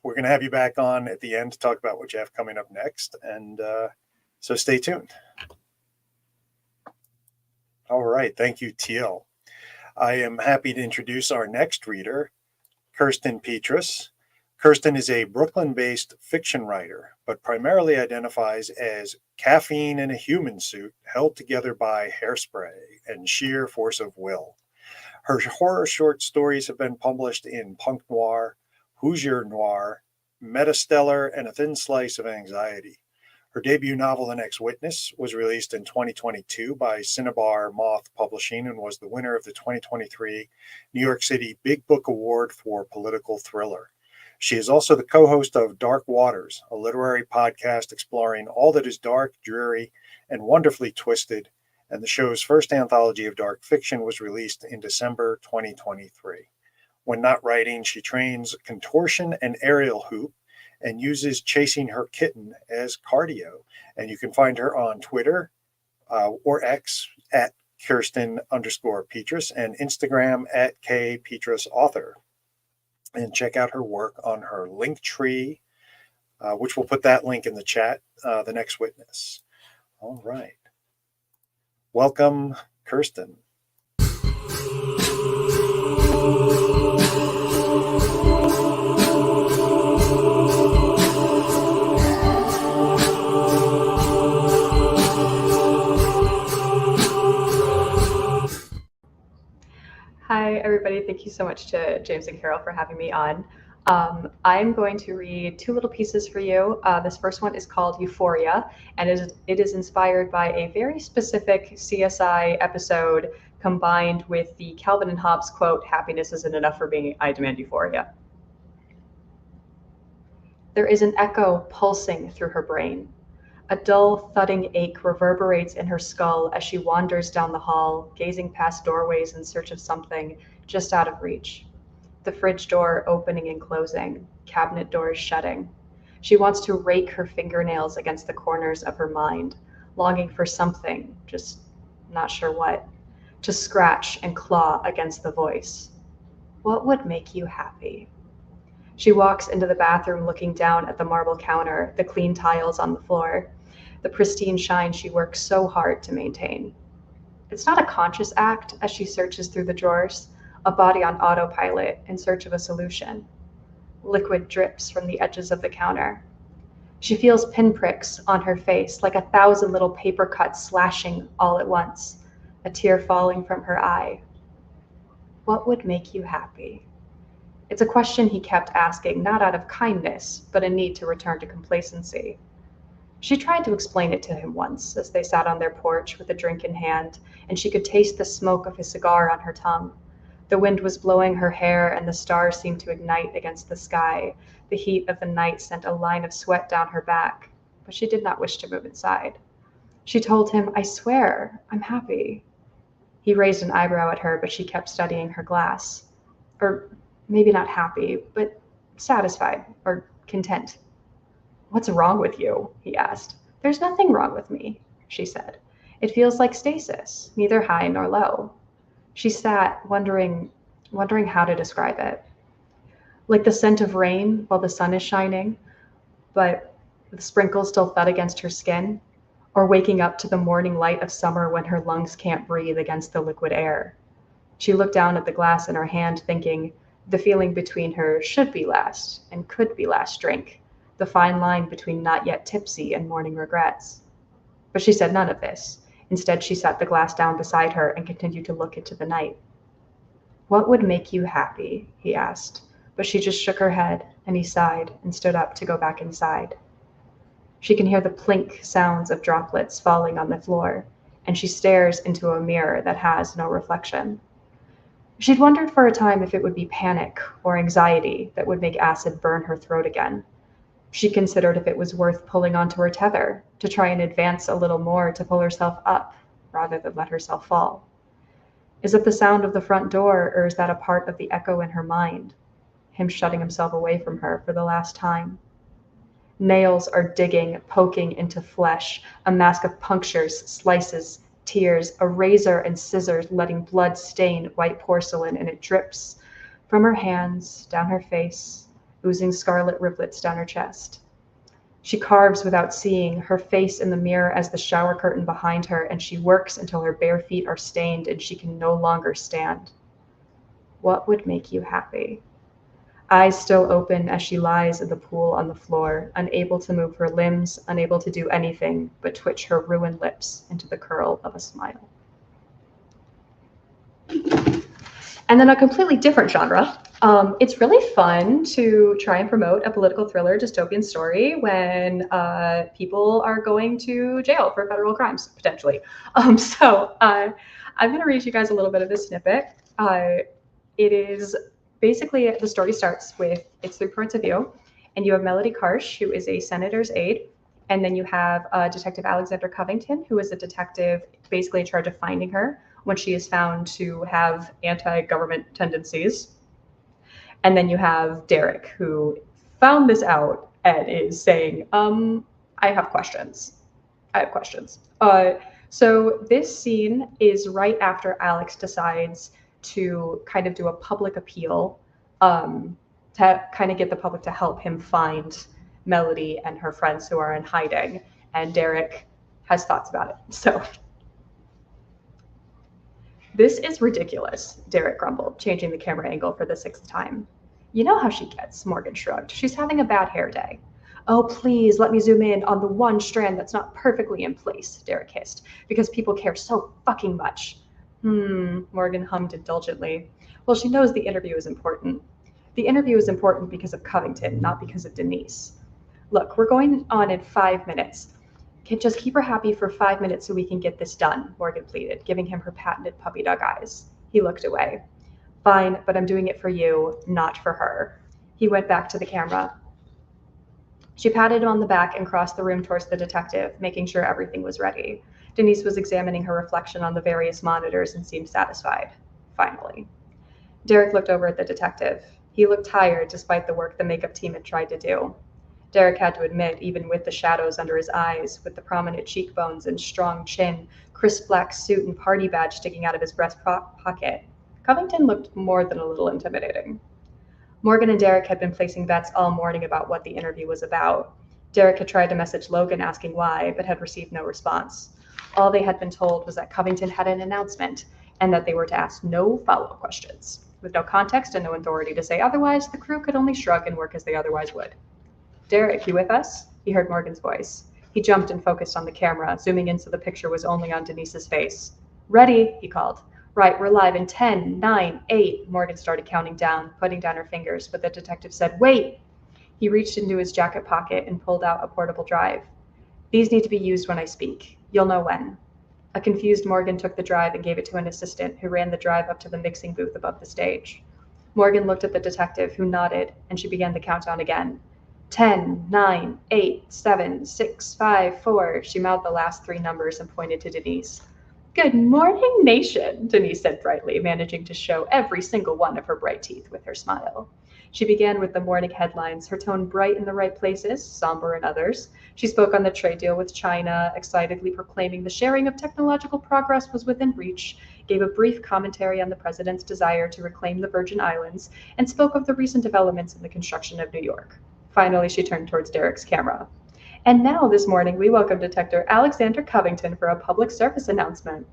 We're going to have you back on at the end to talk about what you have coming up next. And so stay tuned. All right. Thank you, Teal. I am happy to introduce our next reader, KIRSTYN PETRAS. KIRSTYN is a Brooklyn-based fiction writer, but primarily identifies as caffeine in a human suit held together by hairspray and sheer force of will. Her horror short stories have been published in Punk Noir, Hoosier Noir, Metastellar, and A Thin Slice of Anxiety. Her debut novel, The Next Witness, was released in 2022 by Cinnabar Moth Publishing and was the winner of the 2023 New York City Big Book Award for political thriller. She is also the co-host of Dark Waters, a literary podcast exploring all that is dark, dreary, and wonderfully twisted, and the show's first anthology of dark fiction was released in December 2023. When not writing, she trains contortion and aerial hoop and uses chasing her kitten as cardio. And you can find her on Twitter or X at KIRSTYN_Petras and Instagram at KPetrasAuthor. And check out her work on her Linktree, which we'll put that link in the chat, The Next Witness. All right. Welcome, KIRSTYN. Hi, everybody. Thank you so much to James and Carol for having me on. I'm going to read two little pieces for you. This first one is called Euphoria, and it is inspired by a very specific CSI episode combined with the Calvin and Hobbes quote, "Happiness isn't enough for me, I demand euphoria." There is an echo pulsing through her brain. A dull, thudding ache reverberates in her skull as she wanders down the hall, gazing past doorways in search of something just out of reach. The fridge door opening and closing, cabinet doors shutting. She wants to rake her fingernails against the corners of her mind, longing for something, just not sure what, to scratch and claw against the voice. What would make you happy? She walks into the bathroom looking down at the marble counter, the clean tiles on the floor, the pristine shine she works so hard to maintain. It's not a conscious act as she searches through the drawers, a body on autopilot in search of a solution. Liquid drips from the edges of the counter. She feels pinpricks on her face, like 1,000 little paper cuts slashing all at once, a tear falling from her eye. What would make you happy? It's a question he kept asking, not out of kindness, but a need to return to complacency. She tried to explain it to him once as they sat on their porch with a drink in hand, and she could taste the smoke of his cigar on her tongue. The wind was blowing her hair, and the stars seemed to ignite against the sky. The heat of the night sent a line of sweat down her back, but she did not wish to move inside. She told him, "I swear, I'm happy." He raised an eyebrow at her, but she kept studying her glass. Or maybe not happy, but satisfied or content. "What's wrong with you?" he asked. "There's nothing wrong with me," she said. "It feels like stasis, neither high nor low." She sat, wondering how to describe it. Like the scent of rain while the sun is shining, but the sprinkles still thud against her skin, or waking up to the morning light of summer when her lungs can't breathe against the liquid air. She looked down at the glass in her hand, thinking, The feeling between her should be last and could be last drink, the fine line between not yet tipsy and morning regrets. But she said none of this. Instead, she set the glass down beside her and continued to look into the night. "What would make you happy?" he asked, but she just shook her head, and he sighed and stood up to go back inside. She can hear the plink sounds of droplets falling on the floor, and she stares into a mirror that has no reflection. She'd wondered for a time if it would be panic or anxiety that would make acid burn her throat again. She considered if it was worth pulling onto her tether to try and advance a little more to pull herself up rather than let herself fall. Is it the sound of the front door, or is that a part of the echo in her mind? Him shutting himself away from her for the last time. Nails are digging, poking into flesh, a mask of punctures, slices, tears, a razor and scissors letting blood stain white porcelain, and it drips from her hands, down her face, oozing scarlet rivulets down her chest. She carves without seeing, her face in the mirror as the shower curtain behind her, and she works until her bare feet are stained and she can no longer stand. What would make you happy? Eyes still open as she lies in the pool on the floor, unable to move her limbs, unable to do anything but twitch her ruined lips into the curl of a smile. And then a completely different genre. It's really fun to try and promote a political thriller dystopian story when people are going to jail for federal crimes, potentially. I'm going to read you guys a little bit of this snippet. It is basically, the story starts with, it's 3 points of view, and you have Melody Karsh, who is a senator's aide, and then you have Detective Alexander Covington, who is a detective basically in charge of finding her when she is found to have anti-government tendencies. And then you have Derek, who found this out and is saying, I have questions. So this scene is right after Alex decides to kind of do a public appeal to kind of get the public to help him find Melody and her friends who are in hiding. And Derek has thoughts about it. So, "This is ridiculous," Derek grumbled, changing the camera angle for the 6th time. "You know how she gets," Morgan shrugged. "She's having a bad hair day." "Oh, please let me zoom in on the one strand that's not perfectly in place," Derek hissed, "because people care so fucking much." Morgan hummed indulgently. "Well, she knows the interview is important. The interview is important because of Covington, not because of Denise. Look, we're going on in 5 minutes. Can just keep her happy for 5 minutes so we can get this done," Morgan pleaded, giving him her patented puppy dog eyes. He looked away. "Fine, but I'm doing it for you, not for her." He went back to the camera. She patted him on the back and crossed the room towards the detective, making sure everything was ready. Denise was examining her reflection on the various monitors and seemed satisfied. Finally. Derek looked over at the detective. He looked tired despite the work the makeup team had tried to do. Derek had to admit, even with the shadows under his eyes, with the prominent cheekbones and strong chin, crisp black suit and party badge sticking out of his breast pocket, Covington looked more than a little intimidating. Morgan and Derek had been placing bets all morning about what the interview was about. Derek had tried to message Logan asking why, but had received no response. All they had been told was that Covington had an announcement and that they were to ask no follow-up questions. With no context and no authority to say otherwise, the crew could only shrug and work as they otherwise would. "Derek, you with us?" He heard Morgan's voice. He jumped and focused on the camera, zooming in so the picture was only on Denise's face. "Ready," he called. "Right, we're live in 10, 9, 8. Morgan started counting down, putting down her fingers, but the detective said, "Wait!" He reached into his jacket pocket and pulled out a portable drive. "These need to be used when I speak. You'll know when." A confused Morgan took the drive and gave it to an assistant, who ran the drive up to the mixing booth above the stage. Morgan looked at the detective, who nodded, and she began the countdown again. 10, 9, 8, 7, 6, 5, 4. She mouthed the last 3 numbers and pointed to Denise. "Good morning, nation," Denise said brightly, managing to show every single one of her bright teeth with her smile. She began with the morning headlines, her tone bright in the right places, somber in others. She spoke on the trade deal with China, excitedly proclaiming the sharing of technological progress was within reach, gave a brief commentary on the president's desire to reclaim the Virgin Islands, and spoke of the recent developments in the construction of New York. Finally, she turned towards Derek's camera. "And now, this morning, we welcome Detective Alexander Covington for a public service announcement."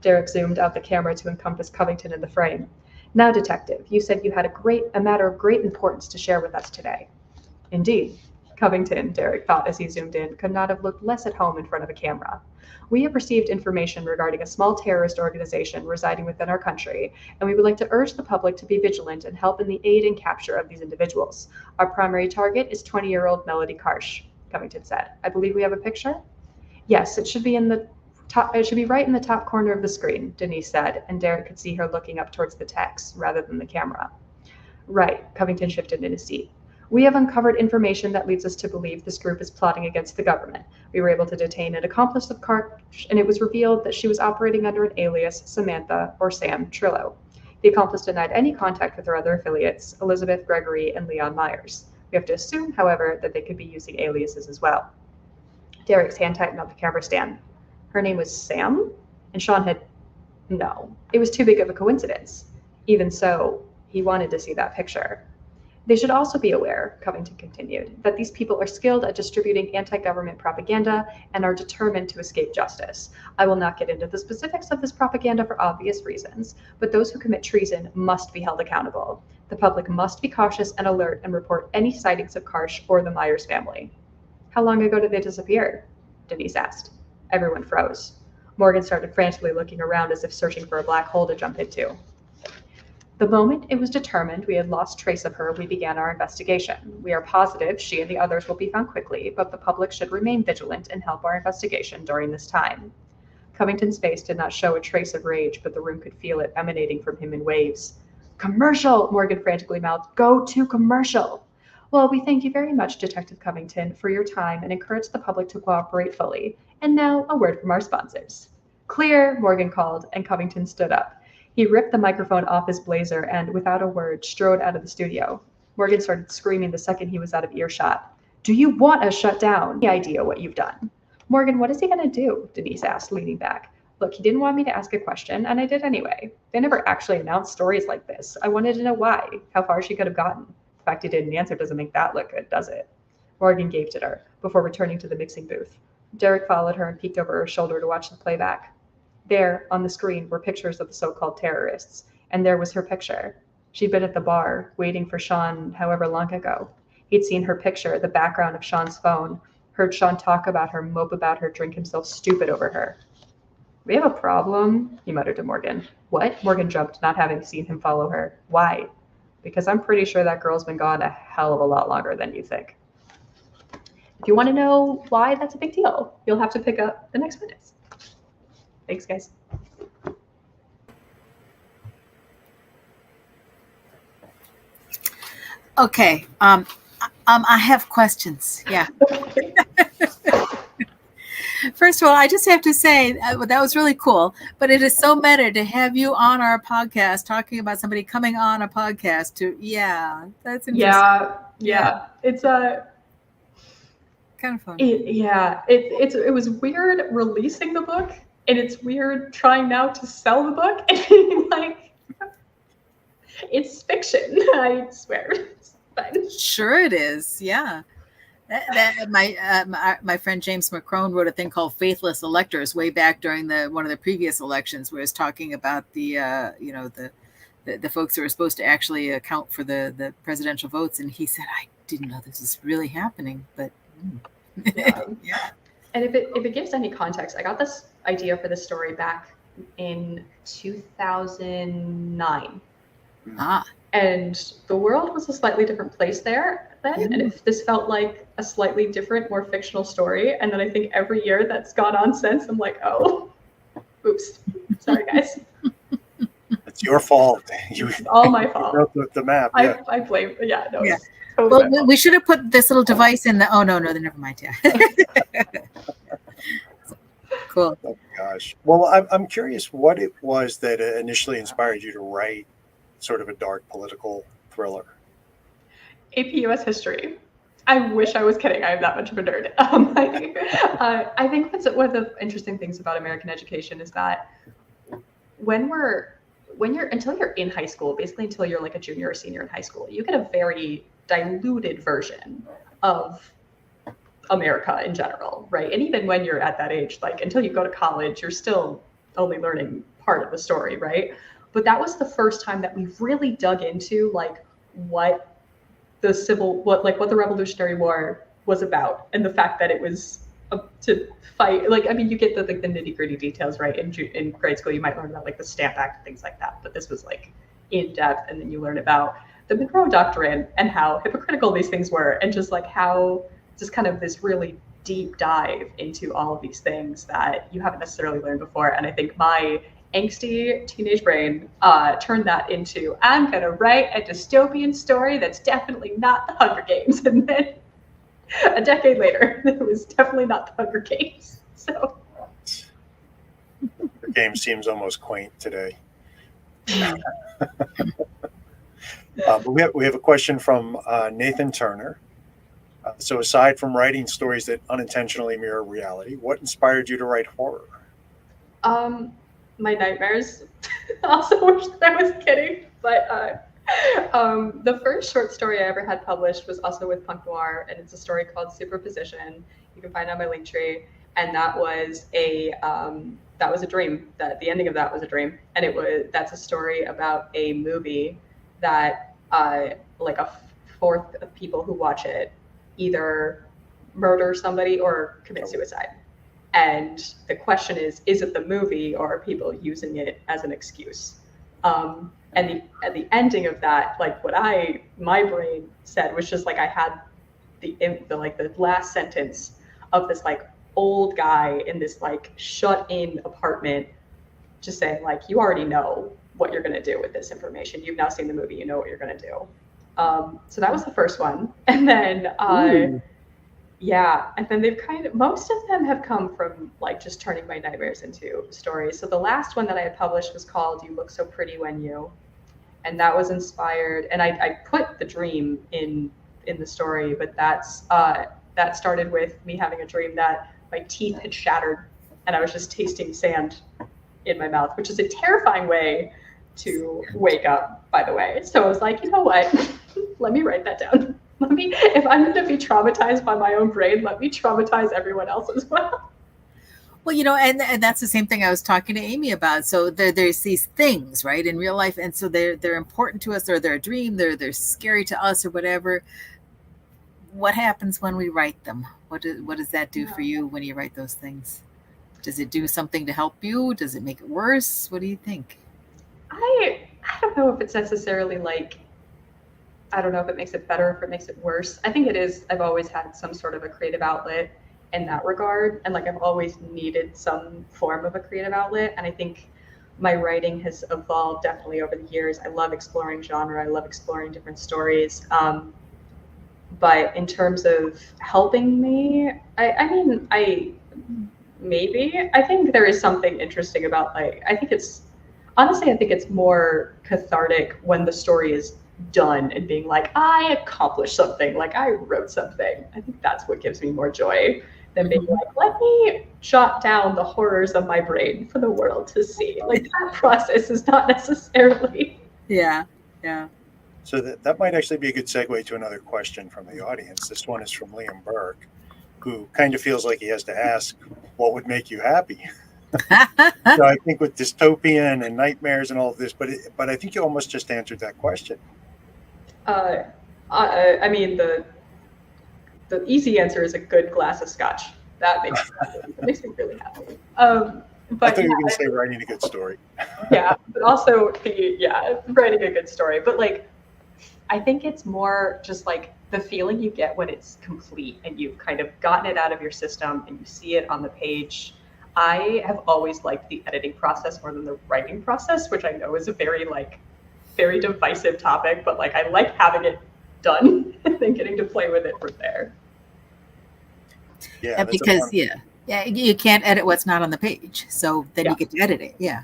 Derek zoomed out the camera to encompass Covington in the frame. Now, Detective, you said you had a matter of great importance to share with us today. Indeed. Covington, Derek thought as he zoomed in, could not have looked less at home in front of a camera. We have received information regarding a small terrorist organization residing within our country, and we would like to urge the public to be vigilant and help in the aid and capture of these individuals. Our primary target is 20-year-old Melody Karsh, Covington said. I believe we have a picture? Yes, it should be right in the top corner of the screen, Denise said, and Derek could see her looking up towards the text rather than the camera. Right, Covington shifted in his seat. We have uncovered information that leads us to believe this group is plotting against the government. We were able to detain an accomplice of Karsh, and it was revealed that she was operating under an alias, Samantha or Sam Trillo. The accomplice denied any contact with her other affiliates, Elizabeth, Gregory, and Leon Myers. We have to assume, however, that they could be using aliases as well. Derek's hand tightened on the camera stand. Her name was Sam? And Sean had... No, it was too big of a coincidence. Even so, he wanted to see that picture. They should also be aware, Covington continued, that these people are skilled at distributing anti-government propaganda and are determined to escape justice. I will not get into the specifics of this propaganda for obvious reasons, but those who commit treason must be held accountable. The public must be cautious and alert and report any sightings of Karsh or the Myers family. How long ago did they disappear? Denise asked. Everyone froze. Morgan started frantically looking around as if searching for a black hole to jump into. The moment it was determined we had lost trace of her, we began our investigation. We are positive she and the others will be found quickly, but the public should remain vigilant and help our investigation during this time. Covington's face did not show a trace of rage, but the room could feel it emanating from him in waves. Commercial, Morgan frantically mouthed. Go to commercial. Well, we thank you very much, Detective Covington, for your time and encourage the public to cooperate fully. And now, a word from our sponsors. Clear, Morgan called, and Covington stood up. He ripped the microphone off his blazer and, without a word, strode out of the studio. Morgan started screaming the second he was out of earshot. Do you want us shut down? Any idea what you've done? Morgan, what is he going to do? Denise asked, leaning back. Look, he didn't want me to ask a question, and I did anyway. They never actually announced stories like this. I wanted to know why, how far she could have gotten. The fact he didn't answer doesn't make that look good, does it? Morgan gaped at her, before returning to the mixing booth. Derek followed her and peeked over her shoulder to watch the playback. There, on the screen, were pictures of the so-called terrorists, and there was her picture. She'd been at the bar, waiting for Sean however long ago. He'd seen her picture, the background of Sean's phone, heard Sean talk about her, mope about her, drink himself stupid over her. We have a problem, he muttered to Morgan. What? Morgan jumped, not having seen him follow her. Why? Because I'm pretty sure that girl's been gone a hell of a lot longer than you think. If you want to know why that's a big deal, you'll have to pick up the next minutes. Thanks, guys. Okay. I have questions. Yeah. First of all, I just have to say that was really cool, but it is so meta to have you on our podcast talking about somebody coming on a podcast to, that's interesting. Yeah. It's kind of fun. It was weird releasing the book, and it's weird trying now to sell the book and being like, it's fiction, I swear. It's fine. Sure it is, yeah. My friend James McCrone wrote a thing called Faithless Electors way back during one of the previous elections, where he was talking about the folks who are supposed to actually account for the presidential votes, and he said, I didn't know this was really happening, but yeah. Yeah. And if it gives any context, I got this idea for this story back in 2009. And the world was a slightly different place there then. And if this felt like a slightly different, more fictional story, and then I think every year that's gone on since, I'm like, oh, oops, sorry guys. It's your fault. It's all my fault. You wrote the map. Yeah. I blame. Yeah, no. Yeah. Totally Well, we should have put this little device in the. Oh no, never mind. Yeah. Cool. Oh gosh. Well, I'm curious what it was that initially inspired you to write sort of a dark political thriller. AP US history. I wish I was kidding. I'm that much of a nerd. I think one of the interesting things about American education is that until you're in high school, basically until you're like a junior or senior in high school, you get a very diluted version of America in general, right? And even when you're at that age, like until you go to college, you're still only learning part of the story, right? But that was the first time that we really dug into like what the Revolutionary War was about, and the fact that it was to fight. Like, I mean, you get the nitty gritty details, right? In grade school, you might learn about like the Stamp Act and things like that. But this was like in depth, and then you learn about the Monroe Doctrine and how hypocritical these things were, and just like how just kind of this really deep dive into all of these things that you haven't necessarily learned before. And I think my angsty teenage brain turned that into, I'm going to write a dystopian story that's definitely not the Hunger Games. And then a decade later, it was definitely not the Hunger Games. So The game seems almost quaint today. But we have a question from Nathan Turner. So aside from writing stories that unintentionally mirror reality, what inspired you to write horror? My nightmares. Also wish that I was kidding, but the first short story I ever had published was also with Punk Noir, and it's a story called Superposition. You can find it on my Linktree, and that was a dream. That the ending of that was a dream, and that's a story about a movie that like a fourth of people who watch it either murder somebody or commit suicide. And the question is it the movie, or are people using it as an excuse? And at the ending of that, like what my brain said was just like, I had the last sentence of this like old guy in this like shut in apartment, just saying like, you already know what you're going to do with this information. You've now seen the movie, you know what you're going to do. So that was the first one. And then, yeah, and then most of them have come from like just turning my nightmares into stories. So the last one that I had published was called You Look So Pretty When You, and that was inspired, and I put the dream in the story, but that started with me having a dream that my teeth had shattered and I was just tasting sand in my mouth, which is a terrifying way to wake up, by the way. So I was like, you know what? Let me write that down. If I'm going to be traumatized by my own brain, let me traumatize everyone else as well. Well, you know, and that's the same thing I was talking to Amy about. So there's these things, right, in real life, and so they're important to us, or they're a dream, they're scary to us, or whatever. What happens when we write them? What does that do for you when you write those things? Does it do something to help you? Does it make it worse? What do you think? I don't know if it's necessarily like, I don't know if it makes it better or if it makes it worse. I think it is. I've always had some sort of a creative outlet in that regard. And like, I've always needed some form of a creative outlet. And I think my writing has evolved definitely over the years. I love exploring genre. I love exploring different stories. But in terms of helping me, I think there is something interesting about like, I think it's more cathartic when the story is done and being like, I accomplished something, like I wrote something. I think that's what gives me more joy than being like, let me jot down the horrors of my brain for the world to see. Like, that process is not necessarily. Yeah. So that might actually be a good segue to another question from the audience. This one is from Liam Burke, who kind of feels like he has to ask, what would make you happy? So I think with dystopian and nightmares and all of this, but I think you almost just answered that question. I mean, the easy answer is a good glass of scotch. That makes me really happy. But I thought you were going to say writing a good story. Yeah, but also writing a good story. But like, I think it's more just like the feeling you get when it's complete and you've kind of gotten it out of your system and you see it on the page. I have always liked the editing process more than the writing process, which I know is a very divisive topic, but like I like having it done and then getting to play with it from there. Yeah, because you can't edit what's not on the page, so then you get to edit it. Yeah.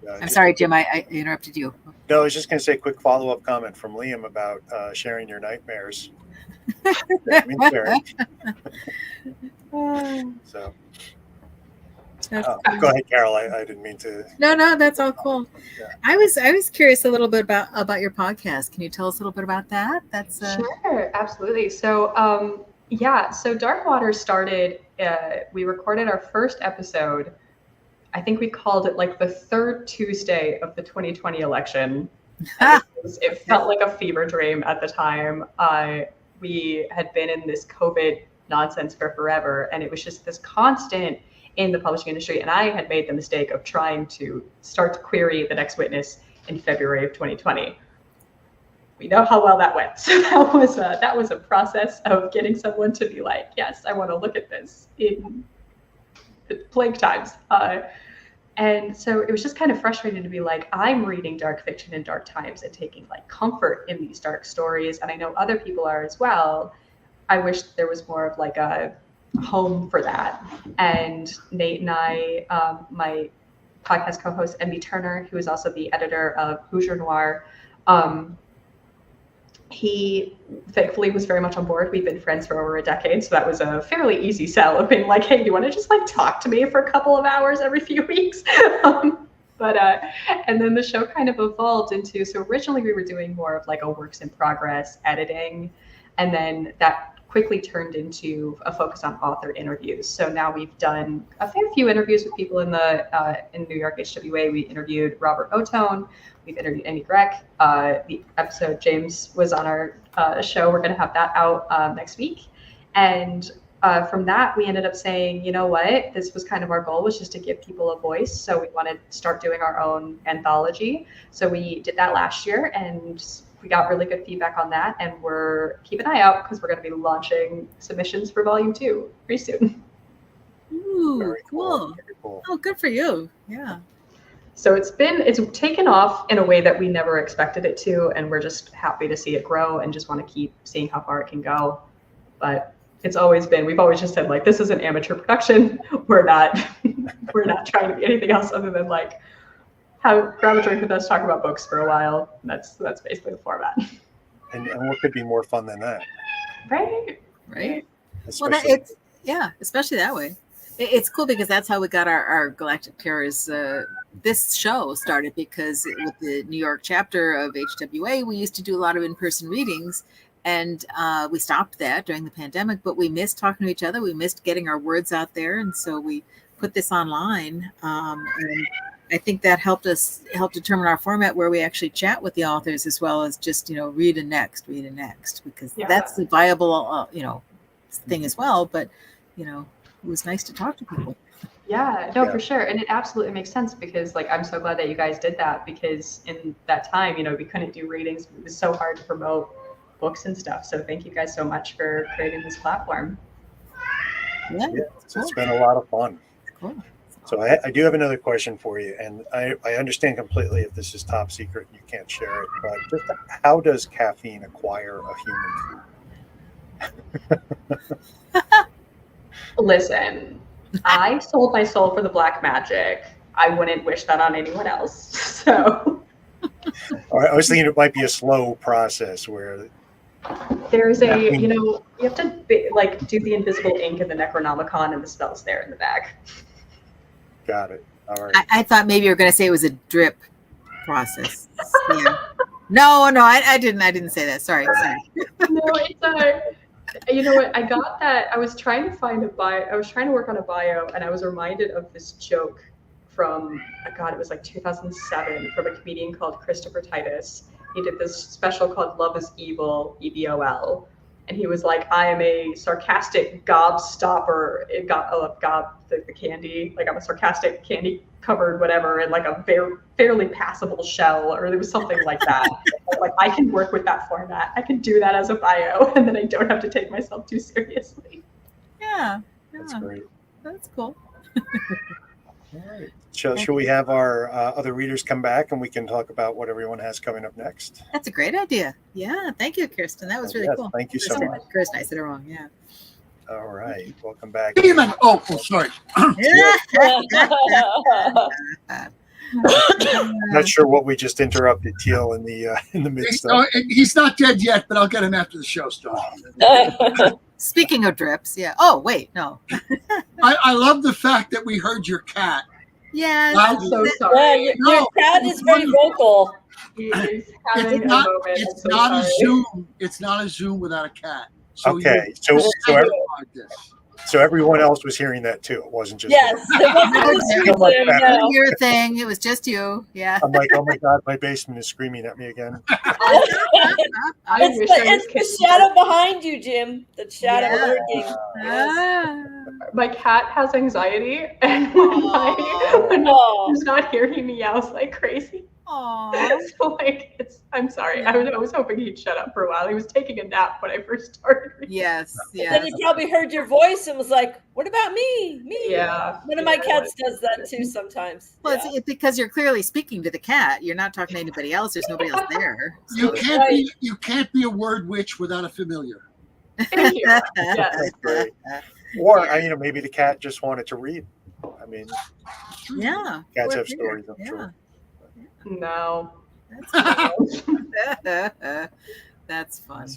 I'm sorry, Jim, I interrupted you. No, I was just going to say a quick follow-up comment from Liam about sharing your nightmares. So. Go ahead, Carol. I didn't mean to. No, that's all cool. Yeah. I was curious a little bit about your podcast. Can you tell us a little bit about that? Sure, absolutely. So so Dark Water started. We recorded our first episode I think we called it like the third Tuesday of the 2020 election. It felt like a fever dream at the time. We had been in this COVID nonsense for forever, and it was just this constant in the publishing industry. And I had made the mistake of trying to start to query The Next Witness in February of 2020. We know how well that went. So that was a process of getting someone to be like, yes, I want to look at this in the plague times. And so it was just kind of frustrating to be like, I'm reading dark fiction in dark times and taking like comfort in these dark stories. And I know other people are as well. I wish there was more of like a home for that. And Nate and I, my podcast co-host, Emmy Turner, who is also the editor of Hoosier Noir, he thankfully was very much on board. We've been friends for over a decade, so that was a fairly easy sell of being like, hey, do you want to just like talk to me for a couple of hours every few weeks? And then the show kind of evolved into, so originally we were doing more of like a works in progress editing, and then that quickly turned into a focus on author interviews. So now we've done a fair few interviews with people in New York HWA. We interviewed Robert Otone. We've interviewed AMY GRECH. The episode James was on our show. We're going to have that out next week. And from that, we ended up saying, you know what, this was kind of our goal, was just to give people a voice. So we wanted to start doing our own anthology. So we did that last year, and we got really good feedback on that. And keep an eye out, because we're going to be launching submissions for volume 2 pretty soon. Ooh, Very cool. Very cool. Oh, good for you. Yeah. So it's taken off in a way that we never expected it to, and we're just happy to see it grow and just want to keep seeing how far it can go. But we've always just said like, this is an amateur production. We're not trying to be anything else other than like grab a drink with us, talk about books for a while. That's basically the format. And what could be more fun than that? Right. Especially, especially that way. It's cool because that's how we got our Galactic Terrors. This show started because with the New York chapter of HWA, we used to do a lot of in-person readings, and we stopped that during the pandemic, but we missed talking to each other. We missed getting our words out there. And so we put this online. And I think that helped determine our format, where we actually chat with the authors as well as just, read a next, because that's the viable, thing as well. But, it was nice to talk to people. Yeah, no, for sure. And it absolutely makes sense, because like, I'm so glad that you guys did that, because in that time, we couldn't do readings. It was so hard to promote books and stuff. So thank you guys so much for creating this platform. Yeah, it's been a lot of fun. Cool. So I do have another question for you, and I understand completely if this is top secret and you can't share it, but just how does caffeine acquire a human food? Listen, I sold my soul for the black magic. I wouldn't wish that on anyone else. So I was thinking it might be a slow process where there's you have to do the invisible ink in the Necronomicon, and the spell's there in the bag. Got it. All right. I thought maybe you were going to say it was a drip process. Yeah. No, I didn't say that. Sorry. No, it's you know what? I got that. I was trying to find a bio. I was trying to work on a bio, and I was reminded of this joke from, it was like 2007, from a comedian called Christopher Titus. He did this special called Love is Evil, EVOL. And he was like, I am a sarcastic gobstopper. The candy, like I'm a sarcastic candy covered whatever, in like a fairly passable shell, or there was something like that. Like, I can work with that format. I can do that as a bio, and then I don't have to take myself too seriously. Yeah. That's great. That's cool. All right. Should we have our other readers come back and we can talk about what everyone has coming up next? That's a great idea. Yeah. Thank you, Kirsten. That was really cool. Thank you so much. Kirsten, I said it wrong. Yeah. All right. Welcome back. Sorry. Not sure what we just interrupted Teal in the midst of. He's not dead yet, but I'll get him after the show starts. Speaking of drips, yeah. Oh, wait, no. I love the fact that we heard your cat. Yeah. I'm so sorry. Yeah, your cat is very vocal. He's having It's not a Zoom without a cat. So Okay, So everyone else was hearing that too. It wasn't just Yes, it wasn't just you, much Jim, better. no. Your thing. It was just you. Yeah. I'm like, oh my God, my basement is screaming at me again. I wish I was It's kidding. the shadow behind you, Jim. The shadow Yeah. lurking. Yes. Ah. My cat has anxiety, and when Aw. he's not here, he meows like crazy. Aw. So like, I'm sorry. I was hoping he'd shut up for a while. He was taking a nap when I first started. Yes. Then Yes. he probably heard your voice and was like, "What about me? Me?" Yeah. One of my cats does that too sometimes. Well, Yeah. it's because you're clearly speaking to the cat. You're not talking to anybody else. There's nobody else there. You can't be a word witch without a familiar. Thank you. Yes. That's great. Or maybe the cat just wanted to read. I mean, Yeah. cats We're have here. stories, I'm Yeah. sure. No. That's fun.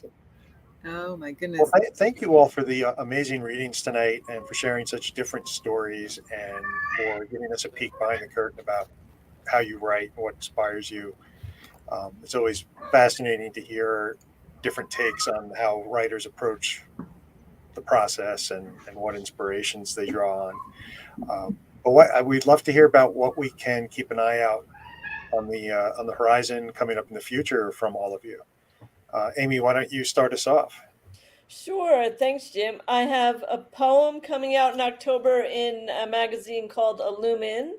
Oh my goodness. Well, thank you all for the amazing readings tonight and for sharing such different stories and for giving us a peek behind the curtain about how you write and what inspires you. It's always fascinating to hear different takes on how writers approach the process and what inspirations they draw on. But we'd love to hear about what we can keep an eye out on the horizon coming up in the future from all of you. Amy, why don't you start us off? Sure. Thanks, Jim. I have a poem coming out in October in a magazine called Illumin.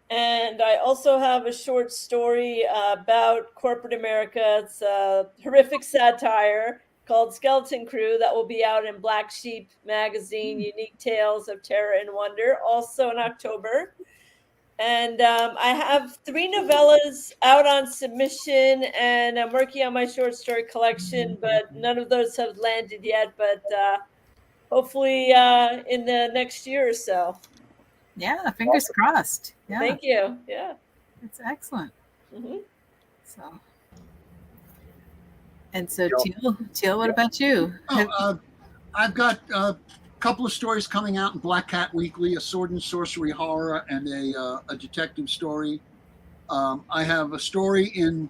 And I also have a short story about corporate America. It's a horrific satire called Skeleton Crew that will be out in Black Sheep magazine, Unique Tales of Terror and Wonder, also in October. And I have 3 novellas out on submission, and I'm working on my short story collection, but none of those have landed yet, but hopefully in the next year or so. Yeah, fingers crossed. Yeah, Thank you. Yeah. it's excellent. Mm-hmm. So, and so Teal, what about you? I've got a couple of stories coming out in Black Cat Weekly, a sword and sorcery horror and a detective story. I have a story in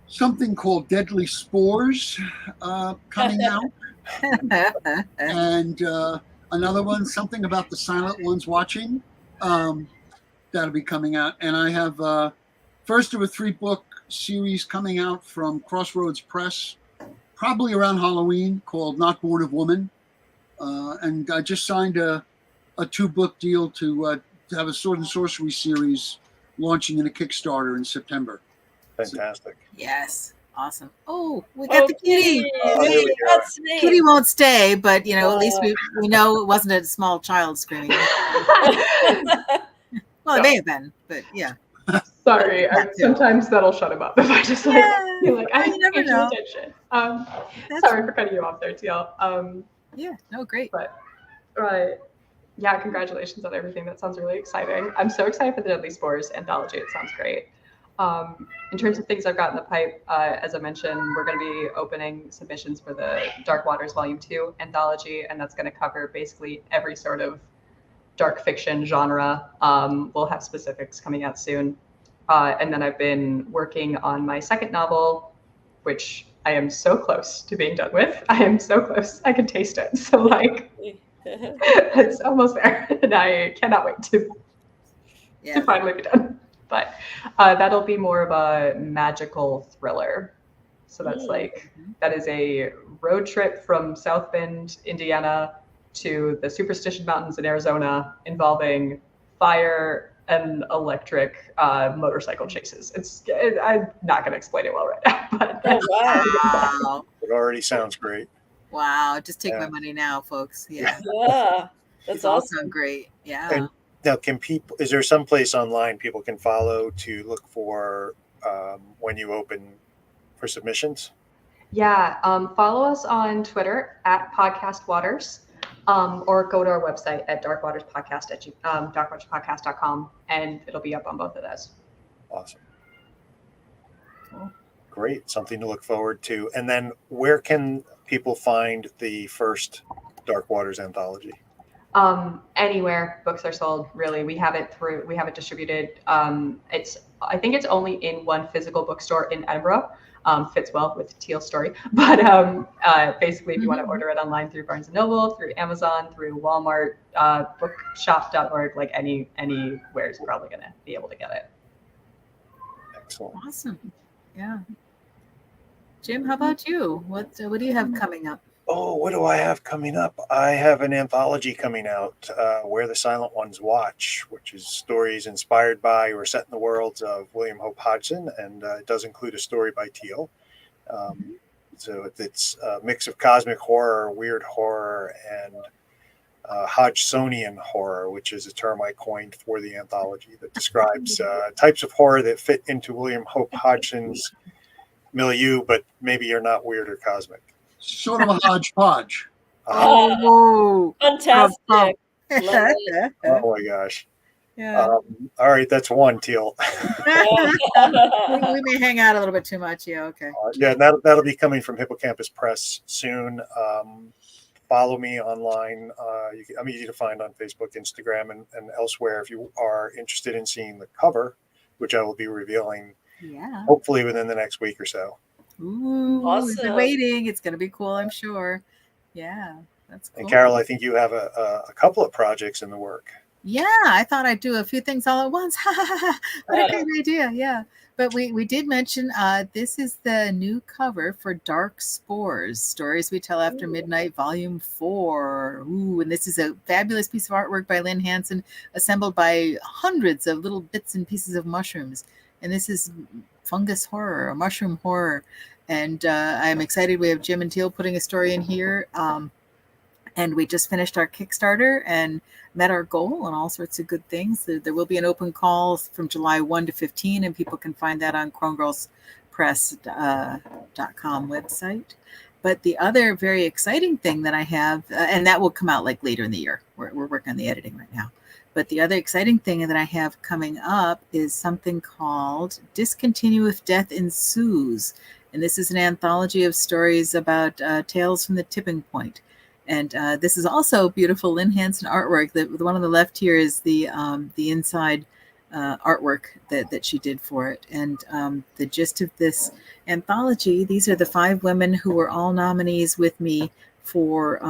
something called Deadly Spores coming out, and another one, something about the silent ones watching, that'll be coming out. And I have first of a 3-book series coming out from Crossroads Press, probably around Halloween, called Not Born of Woman. And I just signed a 2-book deal to have a sword and sorcery series launching in a Kickstarter in September. Fantastic. Yes, awesome. Oh, we got the kitty. Oh, there we go. That's me. Kitty won't stay, but at least we know it wasn't a small child screaming. Well, it may have been, but yeah. Sorry. Sometimes that'll shut him up if I just like feel like I you never can't know. pay attention. Sorry for cutting you off there, Teal. Yeah, no, great. But yeah, congratulations on everything. That sounds really exciting. I'm so excited for the Deadly Spores anthology. It sounds great. In terms of things I've got in the pipe, as I mentioned, we're going to be opening submissions for the Dark Waters Volume 2 anthology, and that's going to cover basically every sort of dark fiction genre. We'll have specifics coming out soon. And then I've been working on my second novel, which I am so close to being done with. I am so close. I can taste it. So it's almost there, and I cannot wait to finally be done. But that'll be more of a magical thriller. So that's that is a road trip from South Bend, Indiana to the Superstition Mountains in Arizona involving fire and electric motorcycle chases. I'm not going to explain it well right now. But Wow. It already sounds great. Wow. Just take my money now, folks. Yeah. Yeah. That's all awesome. sound great. Yeah. And now, is there some place online people can follow to look for when you open for submissions? Yeah, follow us on Twitter at Podcast Waters, or go to our website at darkwaterspodcast.com, and it'll be up on both of those. Awesome. Cool. Great. Something to look forward to. And then where can people find the first Dark Waters anthology? Anywhere books are sold, really. We have it distributed. I think it's only in one physical bookstore in Edinburgh. Fits well with Teal story. But basically, if you want to order it online through Barnes & Noble, through Amazon, through Walmart, bookshop.org, like anywhere is probably going to be able to get it. Excellent. Awesome. Yeah. Jim, how about you? What do you have coming up? Oh, what do I have coming up? I have an anthology coming out, Where the Silent Ones Watch, which is stories inspired by or set in the worlds of William Hope Hodgson, and it does include a story by Teal. So it's a mix of cosmic horror, weird horror, and Hodgsonian horror, which is a term I coined for the anthology that describes types of horror that fit into William Hope Hodgson's milieu, but maybe you're not weird or cosmic. Sort of a hodgepodge. Oh, Fantastic. Love yeah. Oh my gosh. All right, that's one, Teal. We may hang out a little bit too much. Yeah, okay. Yeah, that'll be coming from Hippocampus Press soon. Follow me online. I'm easy to find on Facebook, Instagram, and elsewhere if you are interested in seeing the cover, which I will be revealing hopefully within the next week or so. Ooh, Awesome. we've been waiting. It's going to be cool, I'm sure. Yeah, that's cool. And Carol, I think you have a couple of projects in the work. Yeah, I thought I'd do a few things all at once. What a great idea. Yeah. But we did mention this is the new cover for Dark Spores, Stories We Tell After Midnight, Volume 4. Ooh, and this is a fabulous piece of artwork by Lynn Hansen, assembled by hundreds of little bits and pieces of mushrooms. And this is fungus horror, or mushroom horror. And I'm excited. We have Jim and Teal putting a story in here. And we just finished our Kickstarter and met our goal and all sorts of good things. There will be an open call from July 1 to 15, and people can find that on crowngirlspress.com website. But the other very exciting thing that I have, and that will come out like later in the year. We're working on the editing right now. But the other exciting thing that I have coming up is something called Discontinue If Death Ensues. And this is an anthology of stories about tales from the tipping point. And this is also beautiful Lynn Hansen artwork. The one on the left here is the inside artwork that she did for it. And the gist of this anthology, these are the 5 women who were all nominees with me for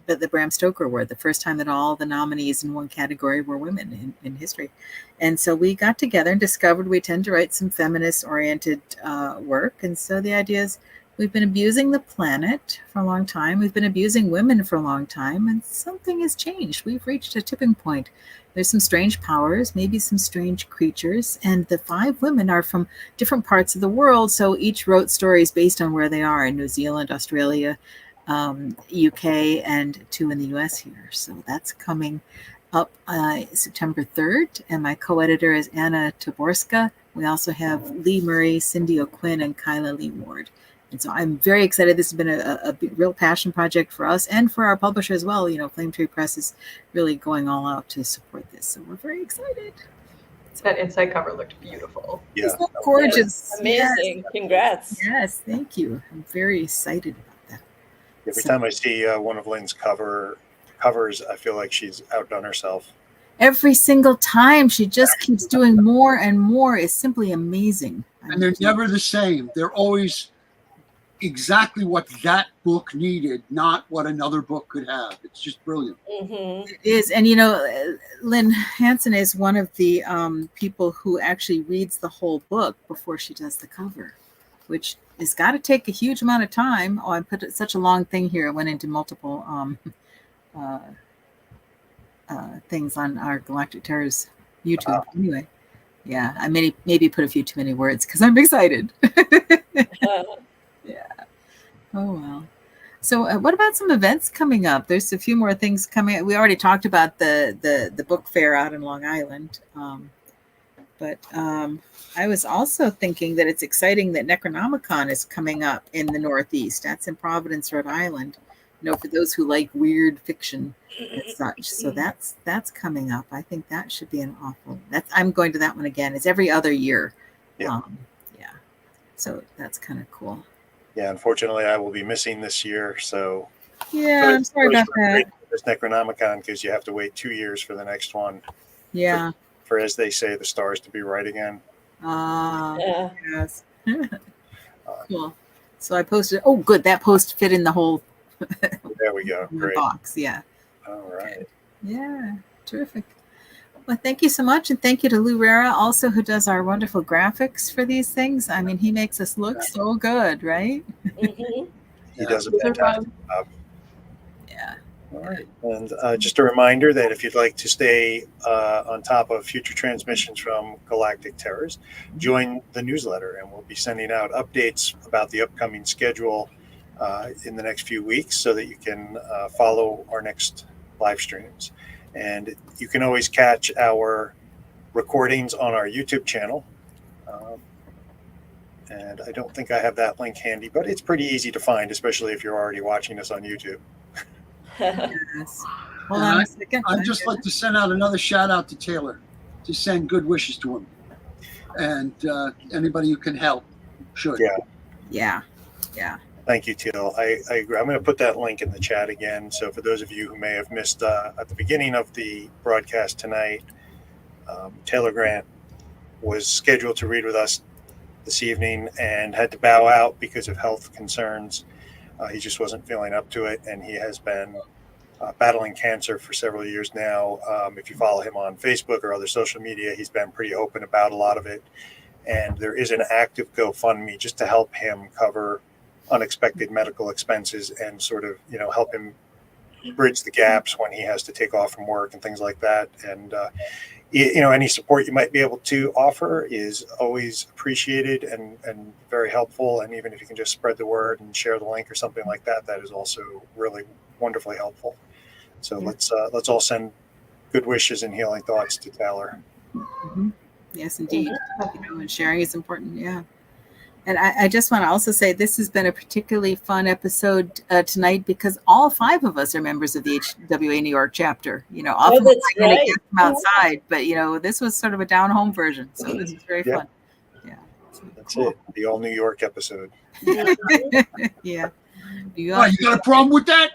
the Bram Stoker Award, the first time that all the nominees in one category were women in history. And so we got together and discovered we tend to write some feminist-oriented work. And so the idea is, we've been abusing the planet for a long time. We've been abusing women for a long time, and something has changed. We've reached a tipping point. There's some strange powers, maybe some strange creatures, and the 5 women are from different parts of the world, so each wrote stories based on where they are in New Zealand, Australia, UK, and 2 in the US here. So that's coming up September 3rd, and my co-editor is Anna Taborska. We also have Lee Murray, Cindy O'Quinn, and Kyla Lee Ward. And so I'm very excited. This has been a real passion project for us and for our publisher as well. You know, Flame Tree Press is really going all out to support this. So we're very excited. That inside cover looked beautiful. Yeah. Isn't that gorgeous? Yes, amazing. Yes. Congrats. Yes, thank you. I'm very excited about that. Every time I see one of Lynn's covers, I feel like she's outdone herself. Every single time she just keeps doing more and more. It's simply amazing. And they're never the same. They're always exactly what that book needed, not what another book could have. It's just brilliant. Mm-hmm. It is. And, you know, Lynn Hansen is one of the people who actually reads the whole book before she does the cover, which has got to take a huge amount of time. Oh, I put such a long thing here. It went into multiple things on our Galactic Terrors YouTube. Anyway, yeah, I maybe put a few too many words because I'm excited. Yeah. Oh, well. So what about some events coming up? There's a few more things coming. We already talked about the book fair out in Long Island. But I was also thinking that it's exciting that Necronomicon is coming up in the Northeast. That's in Providence, Rhode Island. You know, for those who like weird fiction and such. So that's coming up. I think that should be an awful. I'm going to that one again. It's every other year. Yeah. Yeah. So that's kind of cool. Yeah, unfortunately, I will be missing this year. So yeah, I'm sorry about that. This Necronomicon, because you have to wait 2 years for the next one. Yeah. For as they say, the stars to be right again. Yeah. Yes. Cool. So I posted. Oh, good. That post fit in the whole There we go. the Great. box. Yeah. All right. Yeah. Terrific. Well, thank you so much. And thank you to Lou Rara, also, who does our wonderful graphics for these things. I mean, he makes us look so good, right? Mhm. He does a fantastic job. Yeah. All right. And just a reminder that if you'd like to stay on top of future transmissions from Galactic Terrors, join the newsletter, and we'll be sending out updates about the upcoming schedule in the next few weeks so that you can follow our next live streams. And you can always catch our recordings on our YouTube channel. And I don't think I have that link handy, but it's pretty easy to find, especially if you're already watching us on YouTube. Yes. Hold on a second. I'd just like to send out another shout out to Taylor, to send good wishes to him, and anybody who can help should. Yeah. Yeah. Yeah. Thank you, Teal. I agree. I'm going to put that link in the chat again. So for those of you who may have missed at the beginning of the broadcast tonight, Taylor Grant was scheduled to read with us this evening and had to bow out because of health concerns. He just wasn't feeling up to it, and he has been battling cancer for several years now. If you follow him on Facebook or other social media, he's been pretty open about a lot of it. And there is an active GoFundMe just to help him cover unexpected medical expenses and sort of, help him bridge the gaps when he has to take off from work and things like that. And, any support you might be able to offer is always appreciated and very helpful. And even if you can just spread the word and share the link or something like that, that is also really wonderfully helpful. So let's all send good wishes and healing thoughts to Taylor. Mm-hmm. Yes, indeed. And sharing is important. Yeah. And I just want to also say this has been a particularly fun episode tonight because all 5 of us are members of the HWA New York chapter. Often that's we're going to right. get them outside, but this was sort of a down home version, so this is very fun. Yeah, That's it. The all New York episode. Yeah. You got a problem with that?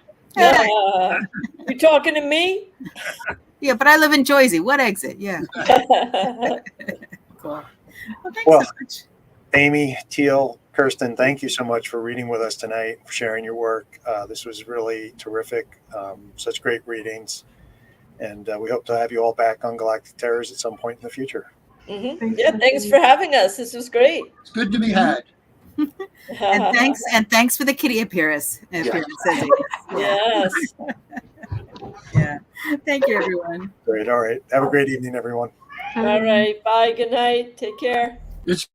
You talking to me? Yeah, but I live in Jersey. What exit? Yeah. Cool. Well, thanks so much. Amy, Teal, Kirsten, thank you so much for reading with us tonight, for sharing your work. This was really terrific. Such great readings. And we hope to have you all back on Galactic Terrors at some point in the future. Mm-hmm. Yeah, thanks for having us. This was great. It's good to be had. And thanks for the kitty appearance. Yes. Yeah. Thank you, everyone. Great. All right. Have a great evening, everyone. All right. Bye. Good night. Take care. It's